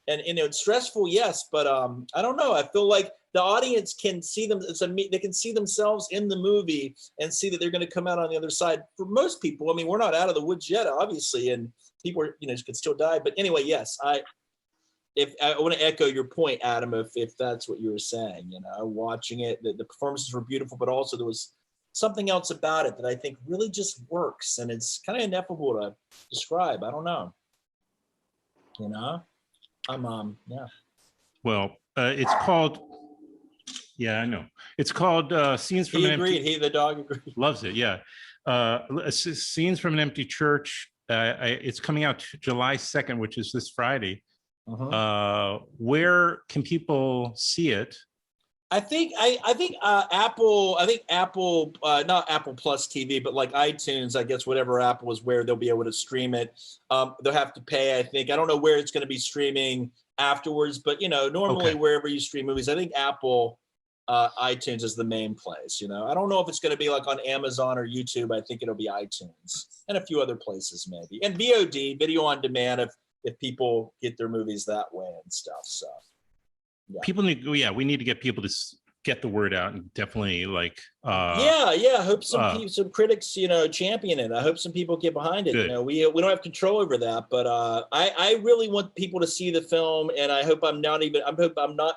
and it's stressful, yes, but I don't know. I feel like the audience can see them. They can see themselves in the movie and see that they're going to come out on the other side. For most people, I mean, we're not out of the woods yet, obviously, and people are, could still die. But anyway, yes, I want to echo your point, Adam, if that's what you were saying. Watching it, the performances were beautiful, but also there was something else about it that I think really just works, and it's kind of ineffable to describe. I don't know. Yeah. Well, it's called. Yeah, I know. It's called Scenes from an Empty. The dog agreed. Loves it. Yeah. Scenes from an Empty Church. It's coming out July 2nd, which is this Friday. Where can people see it? I think Apple, not Apple Plus TV, but like iTunes, I guess whatever Apple is, where they'll be able to stream it. They'll have to pay, I think. I don't know where it's going to be streaming afterwards, but normally wherever you stream movies, I think Apple, iTunes is the main place. I don't know if it's going to be like on Amazon or YouTube. I think it'll be iTunes and a few other places maybe, and VOD, video on demand, if people get their movies that way and stuff. So. Yeah. People need, we need to get people to get the word out, and definitely I hope some critics champion it. I hope some people get behind it. Good. We don't have control over that, but I really want people to see the film, and I hope I'm not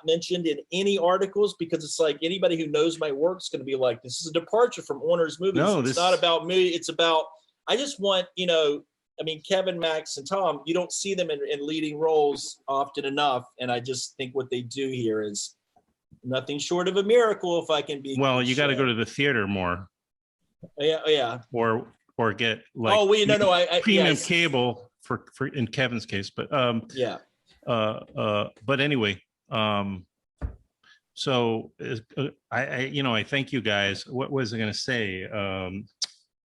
mentioned in any articles, because it's like anybody who knows my work is going to be like, this is a departure from Onor's movies. No, it's not about me. It's about, I just want Kevin, Max, and Tom, you don't see them in leading roles often enough. And I just think what they do here is nothing short of a miracle, if I can be. Well, you got to go to the theater more. Yeah. Or get premium cable for in Kevin's case. But but anyway, so I thank you guys. What was I going to say?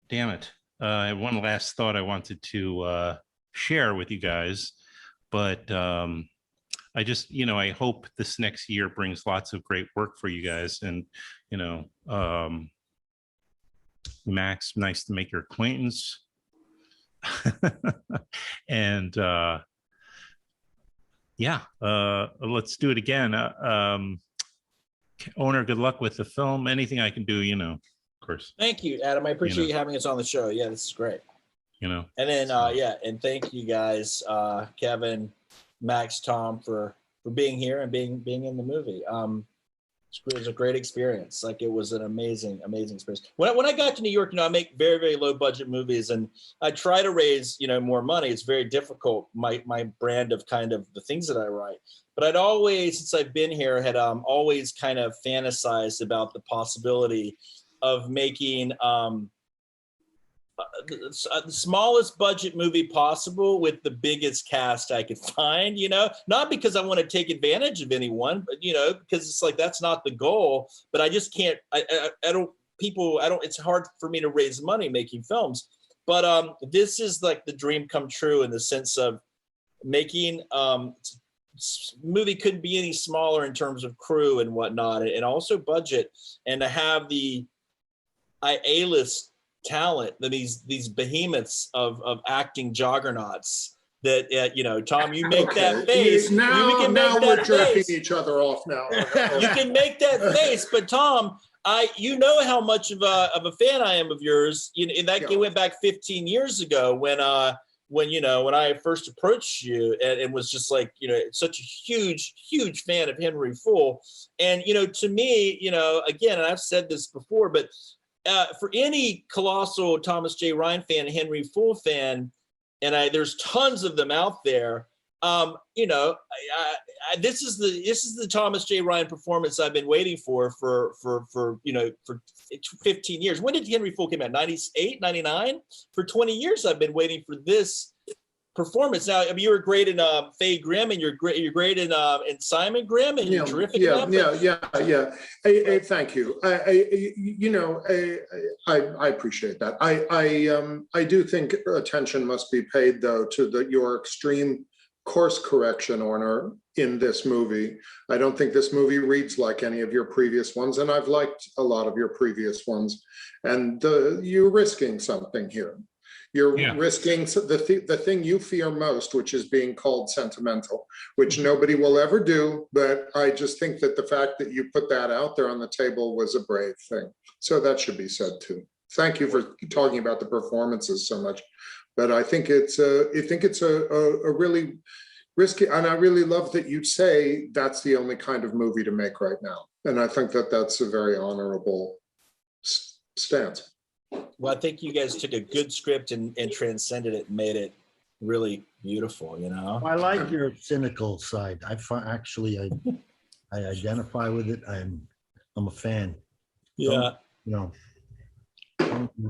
Damn it. I have one last thought I wanted to share with you guys, but I just, I hope this next year brings lots of great work for you guys. And, Max, nice to make your acquaintance. And let's do it again. Onur, good luck with the film. Anything I can do, course. Thank you, Adam. I appreciate you having us on the show. Yeah, this is great. And then and thank you guys, Kevin, Max, Tom, for being here and being in the movie. It was a great experience. Like, it was an amazing experience. When I got to New York, I make very, very low budget movies, and I try to raise more money. It's very difficult, my brand of kind of the things that I write. But I'd always, since I've been here, had always kind of fantasized about the possibility of making the smallest budget movie possible with the biggest cast I could find, not because I want to take advantage of anyone, but, because it's like, that's not the goal, but I just can't, it's hard for me to raise money making films. But this is like the dream come true, in the sense of making movie couldn't be any smaller in terms of crew and whatnot, and also budget, and to have the A-list talent, these behemoths of acting juggernauts that Tom, you make that face. Now we're jerking each other off now. You can make that face, but Tom, how much of a fan I am of yours. That went back 15 years ago when when I first approached you and was just like, such a huge fan of Henry Fool. And, to me, again, and I've said this before, but for any colossal Thomas J. Ryan fan, Henry Fool fan, and there's tons of them out there, this is the Thomas J. Ryan performance I've been waiting for 15 years. When did Henry Fool come out? 98, 99? For 20 years, I've been waiting for this performance. Now, I mean, you were great in Faye Grimm, and you're great in Simon Grimm, and you're terrific. Yeah. Hey, thank you. I appreciate that. I do think attention must be paid, though, to your extreme course correction, Onur, in this movie. I don't think this movie reads like any of your previous ones, and I've liked a lot of your previous ones. And you're risking something here. You're risking the thing you fear most, which is being called sentimental, which nobody will ever do. But I just think that the fact that you put that out there on the table was a brave thing. So that should be said too. Thank you for talking about the performances so much. But I think it's a really risky, and I really love that you say that's the only kind of movie to make right now. And I think that that's a very honorable stance. Well, I think you guys took a good script and transcended it and made it really beautiful, I like your cynical side. I identify with it. I'm a fan. Yeah.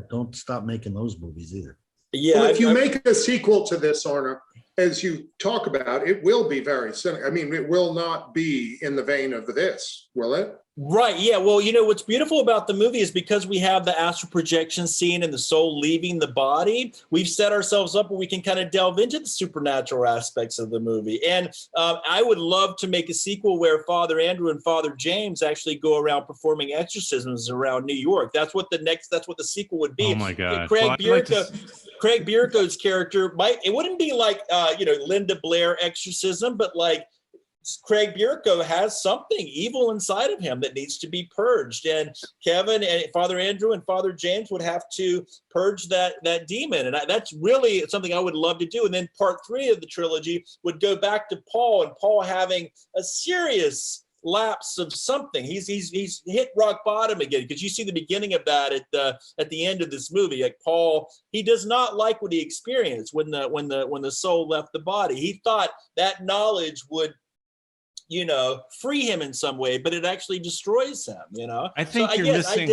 Don't stop making those movies either. Yeah. Well, if you make a sequel to this, Onur, as you talk about, it will be very cynical. I mean, it will not be in the vein of this, will it? Right. Yeah. Well, what's beautiful about the movie is because we have the astral projection scene and the soul leaving the body, we've set ourselves up where we can kind of delve into the supernatural aspects of the movie. And I would love to make a sequel where Father Andrew and Father James actually go around performing exorcisms around New York. That's what the sequel would be. Oh my God. Craig Bierko's character it wouldn't be like, Linda Blair exorcism, but like, Craig Bierko has something evil inside of him that needs to be purged, and Kevin and Father Andrew and Father James would have to purge that demon, and that's really something I would love to do. And then part 3 of the trilogy would go back to Paul, and Paul having a serious lapse of something. He's hit rock bottom again, because you see the beginning of that at the end of this movie. Like Paul, he does not like what he experienced when the soul left the body. He thought that knowledge would free him in some way, but it actually destroys him, I think you're missing.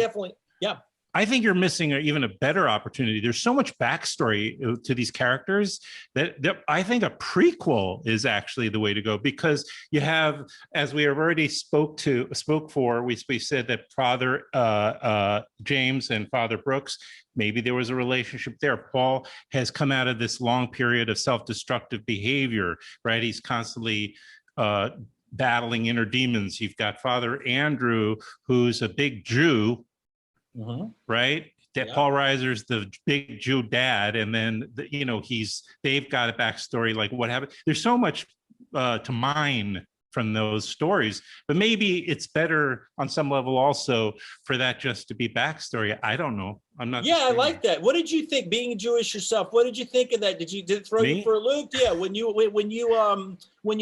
I think you're missing even a better opportunity. There's so much backstory to these characters that I think a prequel is actually the way to go, because you have, as we have already spoke for, we said that Father James and Father Brooks, maybe there was a relationship there. Paul has come out of this long period of self-destructive behavior, right? He's constantly battling inner demons. You've got Father Andrew, who's a big Jew, right? Paul Reiser's the big Jew dad, and then they've got a backstory like what happened. There's so much to mine from those stories, but maybe it's better on some level also for that just to be backstory. I don't know. I'm not. Yeah, I like that. What did you think, being Jewish yourself? What did you think of that? Did it throw you for a loop? Yeah, when you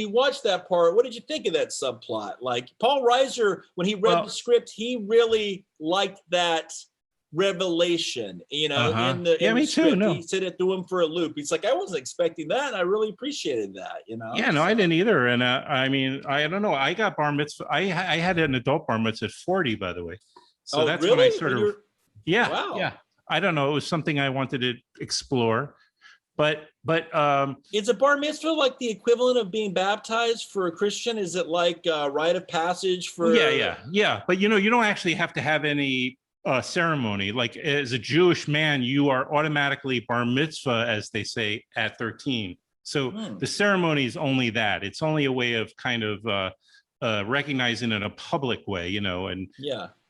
watched that part, what did you think of that subplot? Like Paul Reiser, when he read the script, he really liked that revelation, in the too. No, he said it threw him for a loop. He's like, I wasn't expecting that, and I really appreciated that. Yeah, no, I didn't either. And I mean, I don't know. I got bar mitzvah. I had an adult bar mitzvah at 40, by the way. So that's really? When I sort of. Yeah, wow. Yeah. I don't know. It was something I wanted to explore, but is a bar mitzvah like the equivalent of being baptized for a Christian? Is it like a rite of passage for? Yeah. But you don't actually have to have any ceremony. Like as a Jewish man, you are automatically bar mitzvah, as they say, at 13. So the ceremony is only that. It's only a way of kind of recognizing in a public way, and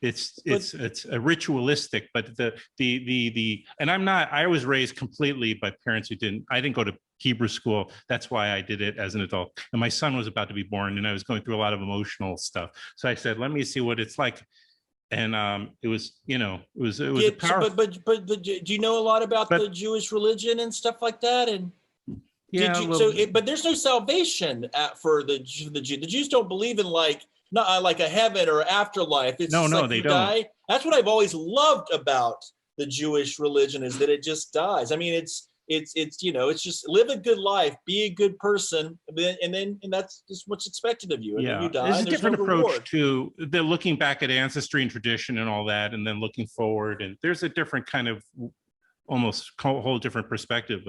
it's a ritualistic, but the and I was raised completely by parents who I didn't go to Hebrew school. That's why I did it as an adult. And my son was about to be born, and I was going through a lot of emotional stuff. So I said, let me see what it's like. And it was powerful. But do you know a lot about the Jewish religion and stuff like that? And Yeah. But there's no salvation for the Jews. The Jews don't believe in like a heaven or afterlife. It's no, like they you don't. die. That's what I've always loved about the Jewish religion, is that it just dies. I mean, it's it's just live a good life, be a good person, and that's just what's expected of you. And then you die. There's a different no approach reward. to they're looking back at ancestry and tradition and all that, and then looking forward. And there's a different kind of almost whole different perspective.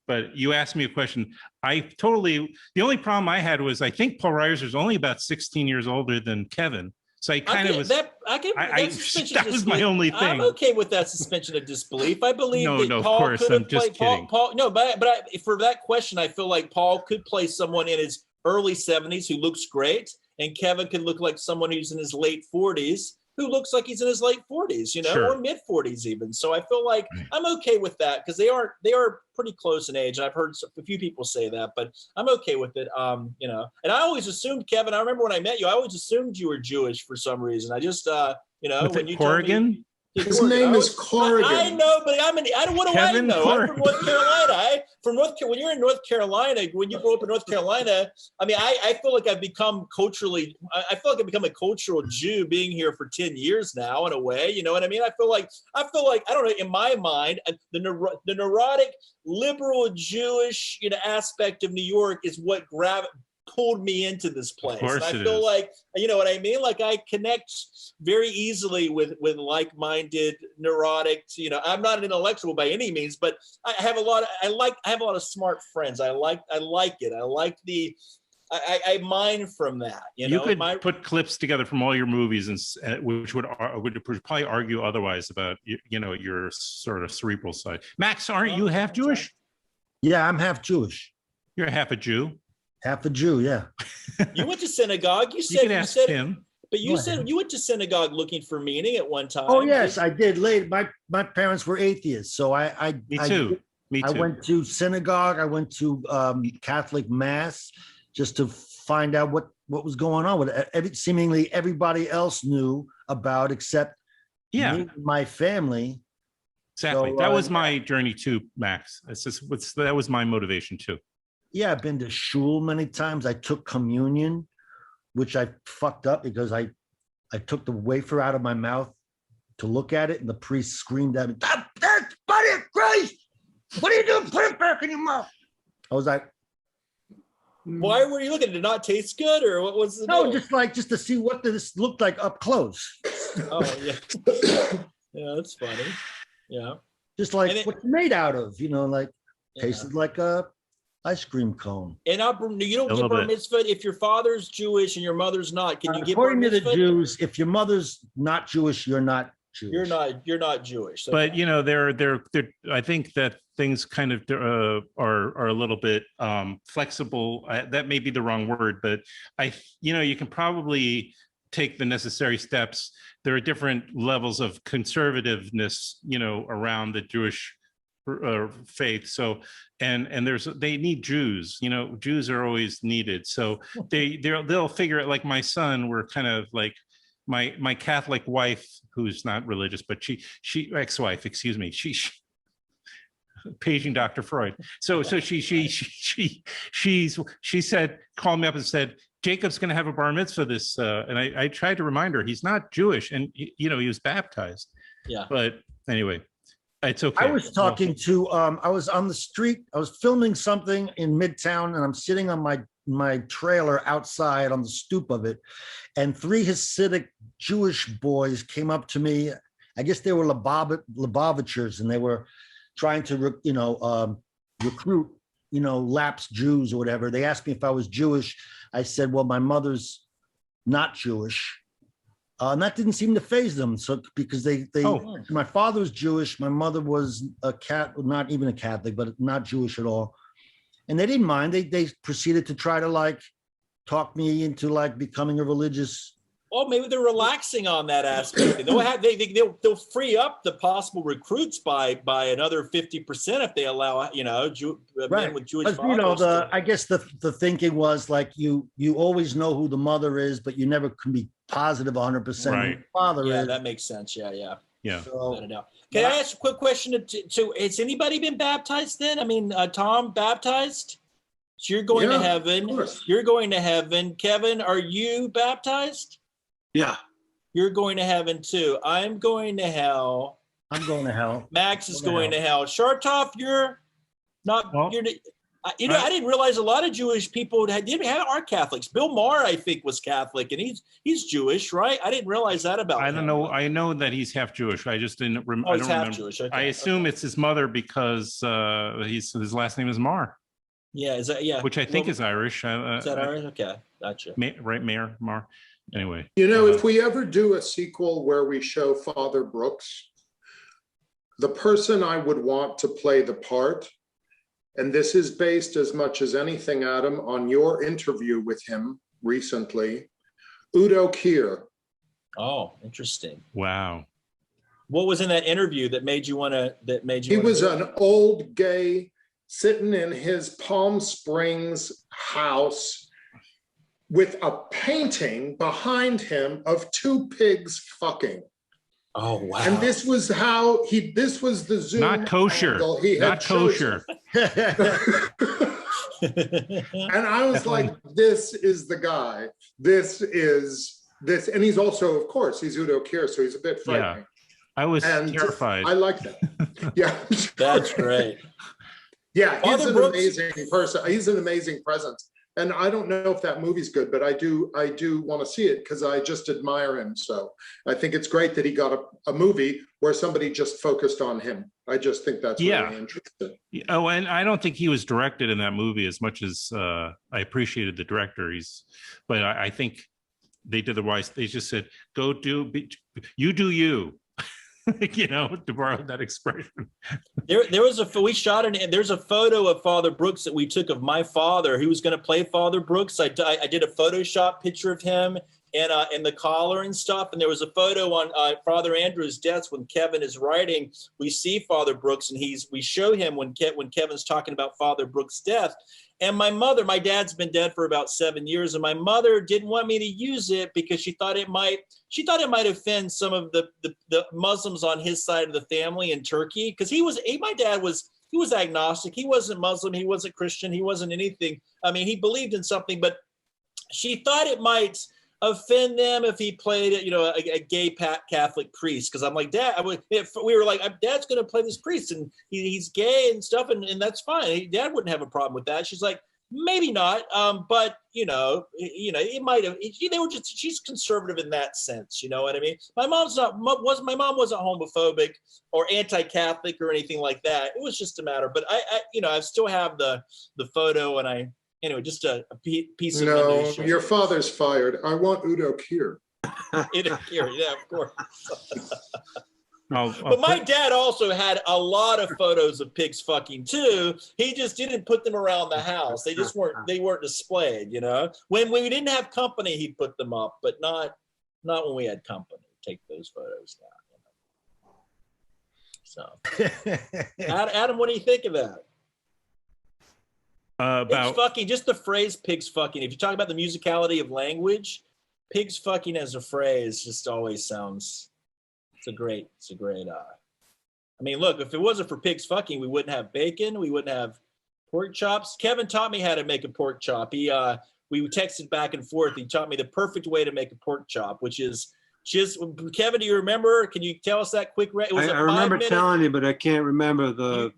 But you asked me a question. The only problem I had was I think Paul Reiser is only about 16 years older than Kevin. So I kind of was. That was my only thing. I'm okay with that suspension of disbelief. I believe that of Paul course, could I'm have just played kidding. But for that question, I feel like Paul could play someone in his early 70s who looks great, and Kevin could look like someone who's in his late 40s who looks like he's in his late 40s, Sure. or mid 40s even. So I feel like I'm okay with that, because they are pretty close in age. And I've heard a few people say that, but I'm okay with it. And I always assumed, Kevin, I remember when I met you, I always assumed you were Jewish for some reason. I just, when you Corrigan? Told me, his name is Corrigan. I know, but what do I know? I'm from North Carolina. When you're in North Carolina, when you grow up in North Carolina, I mean, I feel like I've become I feel like I've become a cultural Jew being here for 10 years now, in a way. You know what I mean? I feel like, I don't know, in my mind, the neurotic, liberal Jewish, aspect of New York is what pulled me into this place. And I feel like, you know what I mean? Like I connect very easily with like-minded, neurotic, I'm not an intellectual by any means, but I have a lot of smart friends. I like it. I mine from that. You could put clips together from all your movies, and which would probably argue otherwise about your sort of cerebral side. Max, aren't you half Jewish? Yeah, I'm half Jewish. You're half a Jew. Half a Jew, yeah. You went to synagogue. You said him. But you said you went to synagogue looking for meaning at one time. Oh yes, I did. Later, my parents were atheists, so Me too. I went to synagogue. I went to Catholic mass just to find out what was going on with it. Seemingly everybody else knew about except me and my family. Exactly. So, that was my journey too, Max. That was my motivation too. Yeah, I've been to shul many times. I took communion, which I fucked up because I took the wafer out of my mouth to look at it, and the priest screamed at me, "That's body of Christ! What are you doing? Put it back in your mouth." I was like, why were you looking? Did it not taste good, or what was the deal? just to see what this looked like up close. Oh yeah, yeah, that's funny. Yeah, just like what's it made out of, tasted like a ice cream cone. And you don't get bar mitzvah if your father's Jewish and your mother's not. Can you get bar mitzvah? According to the Jews, if your mother's not Jewish, you're not Jewish. You're not Jewish. But I think that things kind of are a little bit flexible. That may be the wrong word, but you can probably take the necessary steps. There are different levels of conservativeness, around the Jewish faith. So and they need Jews. Jews are always needed. So they'll figure it. Like my son, we're kind of like my Catholic wife, who's not religious, but she ex-wife, excuse me, she paging Dr. Freud. So she said, called me up and said, Jacob's going to have a bar mitzvah this, and I tried to remind her he's not Jewish, and he was baptized. Yeah. But anyway, it's okay. I was talking to, I was on the street, I was filming something in Midtown, and I'm sitting on my trailer outside on the stoop of it, and 3 Hasidic Jewish boys came up to me. I guess they were Lubavitchers, and they were trying to, recruit, lapsed Jews or whatever. They asked me if I was Jewish. I said, well, my mother's not Jewish. And that didn't seem to faze them. So because my father was Jewish, my mother was not even a Catholic, but not Jewish at all. And they didn't mind. They proceeded to try to talk me into becoming a religious. Well, maybe they're relaxing on that aspect. They'll free up the possible recruits by another 50% if they allow men with Jewish fathers. I guess the thinking was you always know who the mother is, but you never can be positive 100% who the father is. Yeah, that makes sense. Yeah. So, can I ask a quick question? Has anybody been baptized then? I mean, Tom baptized? So you're going to Yeah, heaven. of course. You're going to heaven. Kevin, are you baptized? Yeah. You're going to heaven too. I'm going to hell. I'm going to hell. Max is going to hell. Shartov, you're not. Well, I didn't realize a lot of Jewish people are Catholics. Bill Maher, I think, was Catholic, and he's Jewish, right? I didn't realize that about him. I don't know. I know that he's half Jewish. I just didn't. I don't he's half remember. Jewish. Okay. I assume it's his mother because his last name is Maher. Yeah, is that Which I think is Irish. Is that Irish? Okay, gotcha. Right, Mayor Maher. Anyway, If we ever do a sequel where we show Father Brooks, the person I would want to play the part, and this is based as much as anything, Adam, on your interview with him recently, Udo Kier. Oh, interesting. wow. What was in that interview that made you want to? He was an old gay sitting in his Palm Springs house with a painting behind him of two pigs fucking. Oh, wow. And this was the Zoom. Not kosher. angle he had Not kosher. And I was like, this is the guy. This. And he's also, of course, he's Udo Kier, so he's a bit frightening. Yeah. I was terrified. I like that. Yeah. That's great. Yeah, he's Father an Brooks- amazing person. He's an amazing presence. And I don't know if that movie's good, but I do want to see it because I just admire him. So I think it's great that he got a movie where somebody just focused on him. I just think that's really interesting. Oh, and I don't think he was directed in that movie as much as I appreciated the director. But I think they did the wise. They just said, "Go do you." To borrow that expression. We shot there's a photo of Father Brooks that we took of my father. He was going to play Father Brooks. I did a Photoshop picture of him and the collar and stuff. And there was a photo on Father Andrew's desk when Kevin is writing. We see Father Brooks and we show him when Kevin's talking about Father Brooks' death. And my dad's been dead for about 7 years, and my mother didn't want me to use it because she thought it might offend some of the Muslims on his side of the family in Turkey. Because my dad was agnostic. He wasn't Muslim. He wasn't Christian. He wasn't anything. I mean, he believed in something, but she thought it might offend them if he played a gay Catholic priest. Because I'm like, Dad, we were like, Dad's going to play this priest and he's gay and stuff, and that's fine. Dad wouldn't have a problem with that. She's like, maybe not, but it might have. She's conservative in that sense. You know what I mean? My mom wasn't homophobic or anti-Catholic or anything like that. It was just a matter. But I still have the photo, and anyway, just a piece of minutia. Your father's fired. I want Udo Kier. Udo Kier, yeah, of course. But my dad also had a lot of photos of pigs fucking too. He just didn't put them around the house. They weren't displayed, When we didn't have company, he'd put them up, but not when we had company. Take those photos down. So, Adam, what do you think of that? About pigs fucking, just the phrase pigs fucking. If you talk about the musicality of language, pigs fucking as a phrase just always sounds. It's a great. I mean, look, if it wasn't for pigs fucking, we wouldn't have bacon. We wouldn't have pork chops. Kevin taught me how to make a pork chop. We texted back and forth. He taught me the perfect way to make a pork chop, which is just. Kevin, do you remember? Can you tell us that quick? It was I remember telling you, but I can't remember the.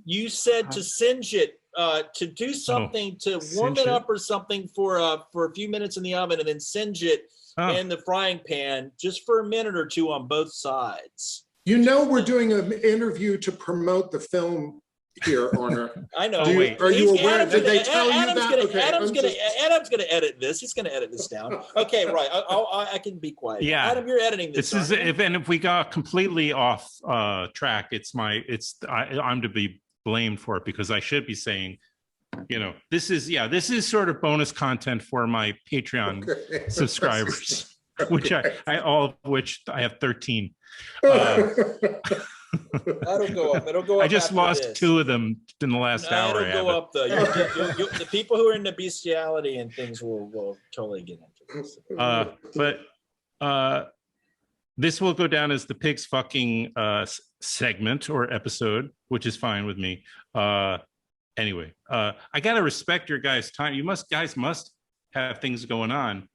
You said to singe it. To do something to warm it up or something for a few minutes in the oven and then singe it in the frying pan just for a minute or two on both sides. We're doing an interview to promote the film here, Onur. I know. Are you aware? Did they tell you that? Adam's going to edit this. He's going to edit this down. Okay, right. I can be quiet. Yeah. Adam, you're editing this. If we got completely off track, I'm to be blamed for it because I should be saying, this is sort of bonus content for my Patreon subscribers, which I all of which I have 13. That'll go up. It'll go up. I just lost 2 of them in the last hour. It'll go up though. The people who are into bestiality and things will totally get into this. But this will go down as the pigs fucking segment or episode, which is fine with me. anyway, I got to respect your guys' time. Guys must have things going on.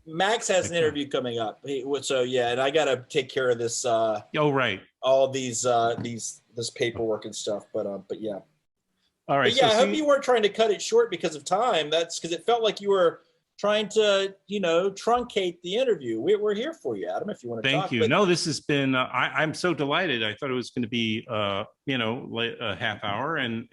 Max has an interview coming up. So yeah, and I got to take care of this. Right. All these this paperwork and stuff. But yeah. All right. But yeah, I hope you weren't trying to cut it short because of time. That's because it felt like you were trying to, truncate the interview. We're here for you, Adam, if you want to talk. Thank you. No, this has been, I'm so delighted. I thought it was going to be, a half hour. And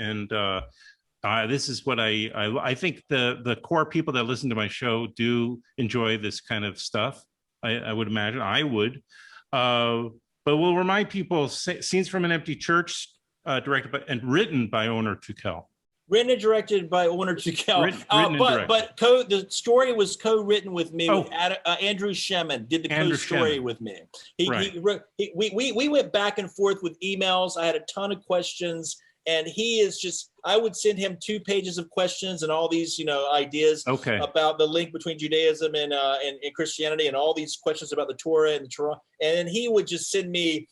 this is what I think the core people that listen to my show do enjoy this kind of stuff. I would imagine I would. But we'll remind people, Scenes from an Empty Church, directed by and written by Onur Tukel. Written and directed by Onur Tukel. But the story was co-written with me. With Andrew Shemin did the co-story with me. We went back and forth with emails. I had a ton of questions, and I would send him 2 pages of questions and all these, ideas about the link between Judaism and Christianity, and all these questions about the Torah and the Torah. And then he would just send me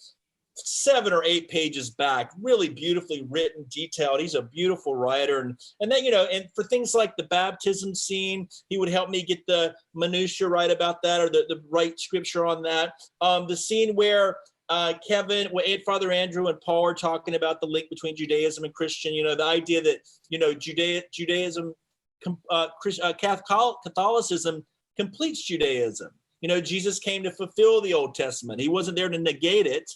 7 or 8 pages back, really beautifully written, detailed. He's a beautiful writer. And then, and for things like the baptism scene, he would help me get the minutia right about that, or the right scripture on that. The scene where Father Andrew and Paul are talking about the link between Judaism and Christian, the idea that, Judaism, Catholicism completes Judaism. Jesus came to fulfill the Old Testament. He wasn't there to negate it.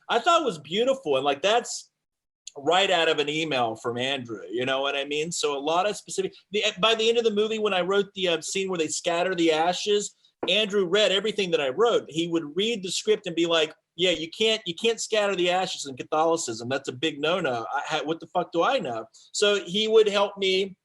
I thought it was beautiful. And that's right out of an email from Andrew, you know what I mean? So a lot of specific, by the end of the movie, when I wrote the scene where they scatter the ashes, Andrew read everything that I wrote. He would read the script and be like, yeah, you can't scatter the ashes in Catholicism. That's a big no-no. What the fuck do I know? So he would help me,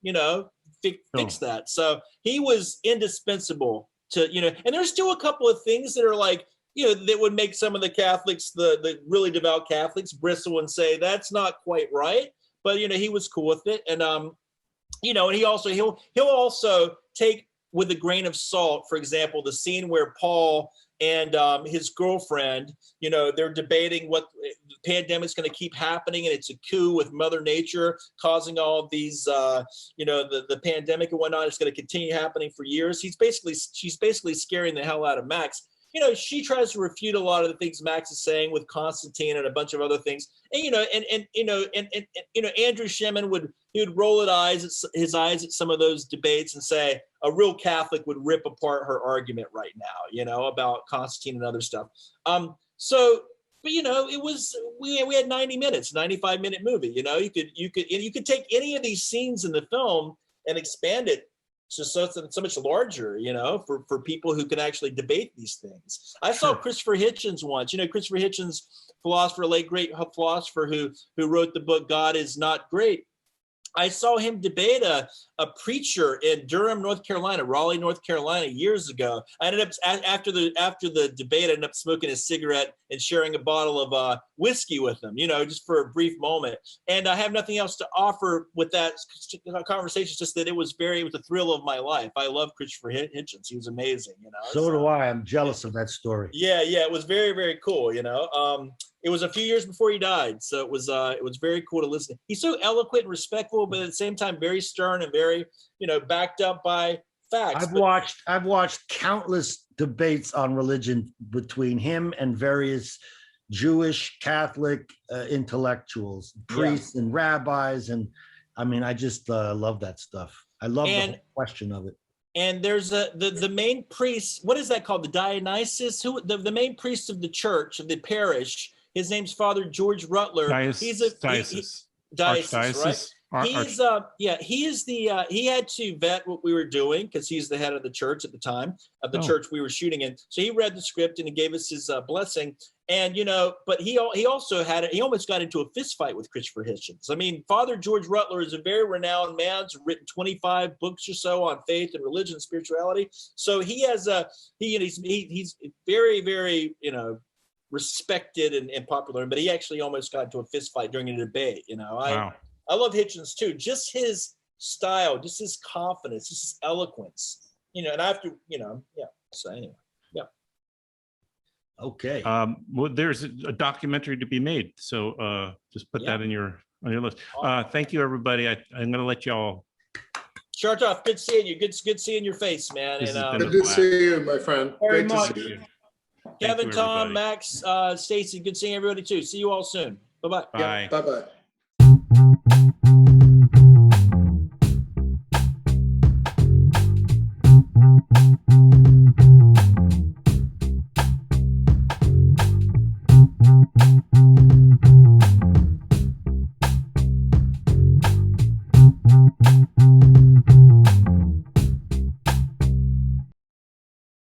fix that. So he was indispensable to, and there's still a couple of things that are like, that would make some of the Catholics, the really devout Catholics, bristle and say that's not quite right. But he was cool with it, and and he'll also take with a grain of salt, for example, the scene where Paul and his girlfriend, they're debating what the pandemic's going to keep happening, and it's a coup with Mother Nature causing all of these, the pandemic and whatnot. It's going to continue happening for years. She's basically scaring the hell out of Max. She tries to refute a lot of the things Max is saying with Constantine and a bunch of other things. And Andrew Shemin would roll his eyes at some of those debates and say a real Catholic would rip apart her argument right now, about Constantine and other stuff. It was we had 90 minutes, 95-minute movie. You could take any of these scenes in the film and expand it so much larger, for people who can actually debate these things. I saw Christopher Hitchens once. Christopher Hitchens, late great philosopher who wrote the book God Is Not Great. I saw him debate a preacher in Durham, North Carolina, Raleigh, North Carolina, years ago. I ended up after the debate, I ended up smoking a cigarette and sharing a bottle of whiskey with him, just for a brief moment. And I have nothing else to offer with that conversation. It's just that it was a thrill of my life. I love Christopher Hitchens. He was amazing. So do I. I'm jealous of that story. Yeah, it was very, very cool. It was a few years before he died, so it was very cool to listen. He's so eloquent and respectful, but at the same time very stern and very, backed up by facts. I've watched countless debates on religion between him and various Jewish, Catholic intellectuals, priests and rabbis, and I just love that stuff. I love the whole question of it. And there's the main priest. What is that called? The Dionysus? The main priest of the church, of the parish. His name's Father George Rutler. Diocese, right? He had to vet what we were doing because he's the head of the church at the time of the church we were shooting in. So he read the script and he gave us his blessing. And but he also he almost got into a fist fight with Christopher Hitchens. Father George Rutler is a very renowned man. He's written 25 books or so on faith and religion and spirituality. So he has he's very, very respected and popular, but he actually almost got into a fist fight during a debate. Wow. I love Hitchens too. Just his style, just his confidence, just his eloquence. And I have to, So anyway, yeah. Okay. Well, there's a documentary to be made, so just put that in your on your list. Thank you, everybody. I'm going to let y'all. Shartoff, good seeing you. Good seeing your face, man. This And has been Good to see you, my friend. Very Great to much. see you. Kevin, you, Tom, everybody. Max, Stacy, good seeing everybody too. See you all soon. Bye-bye. Bye. Bye-bye.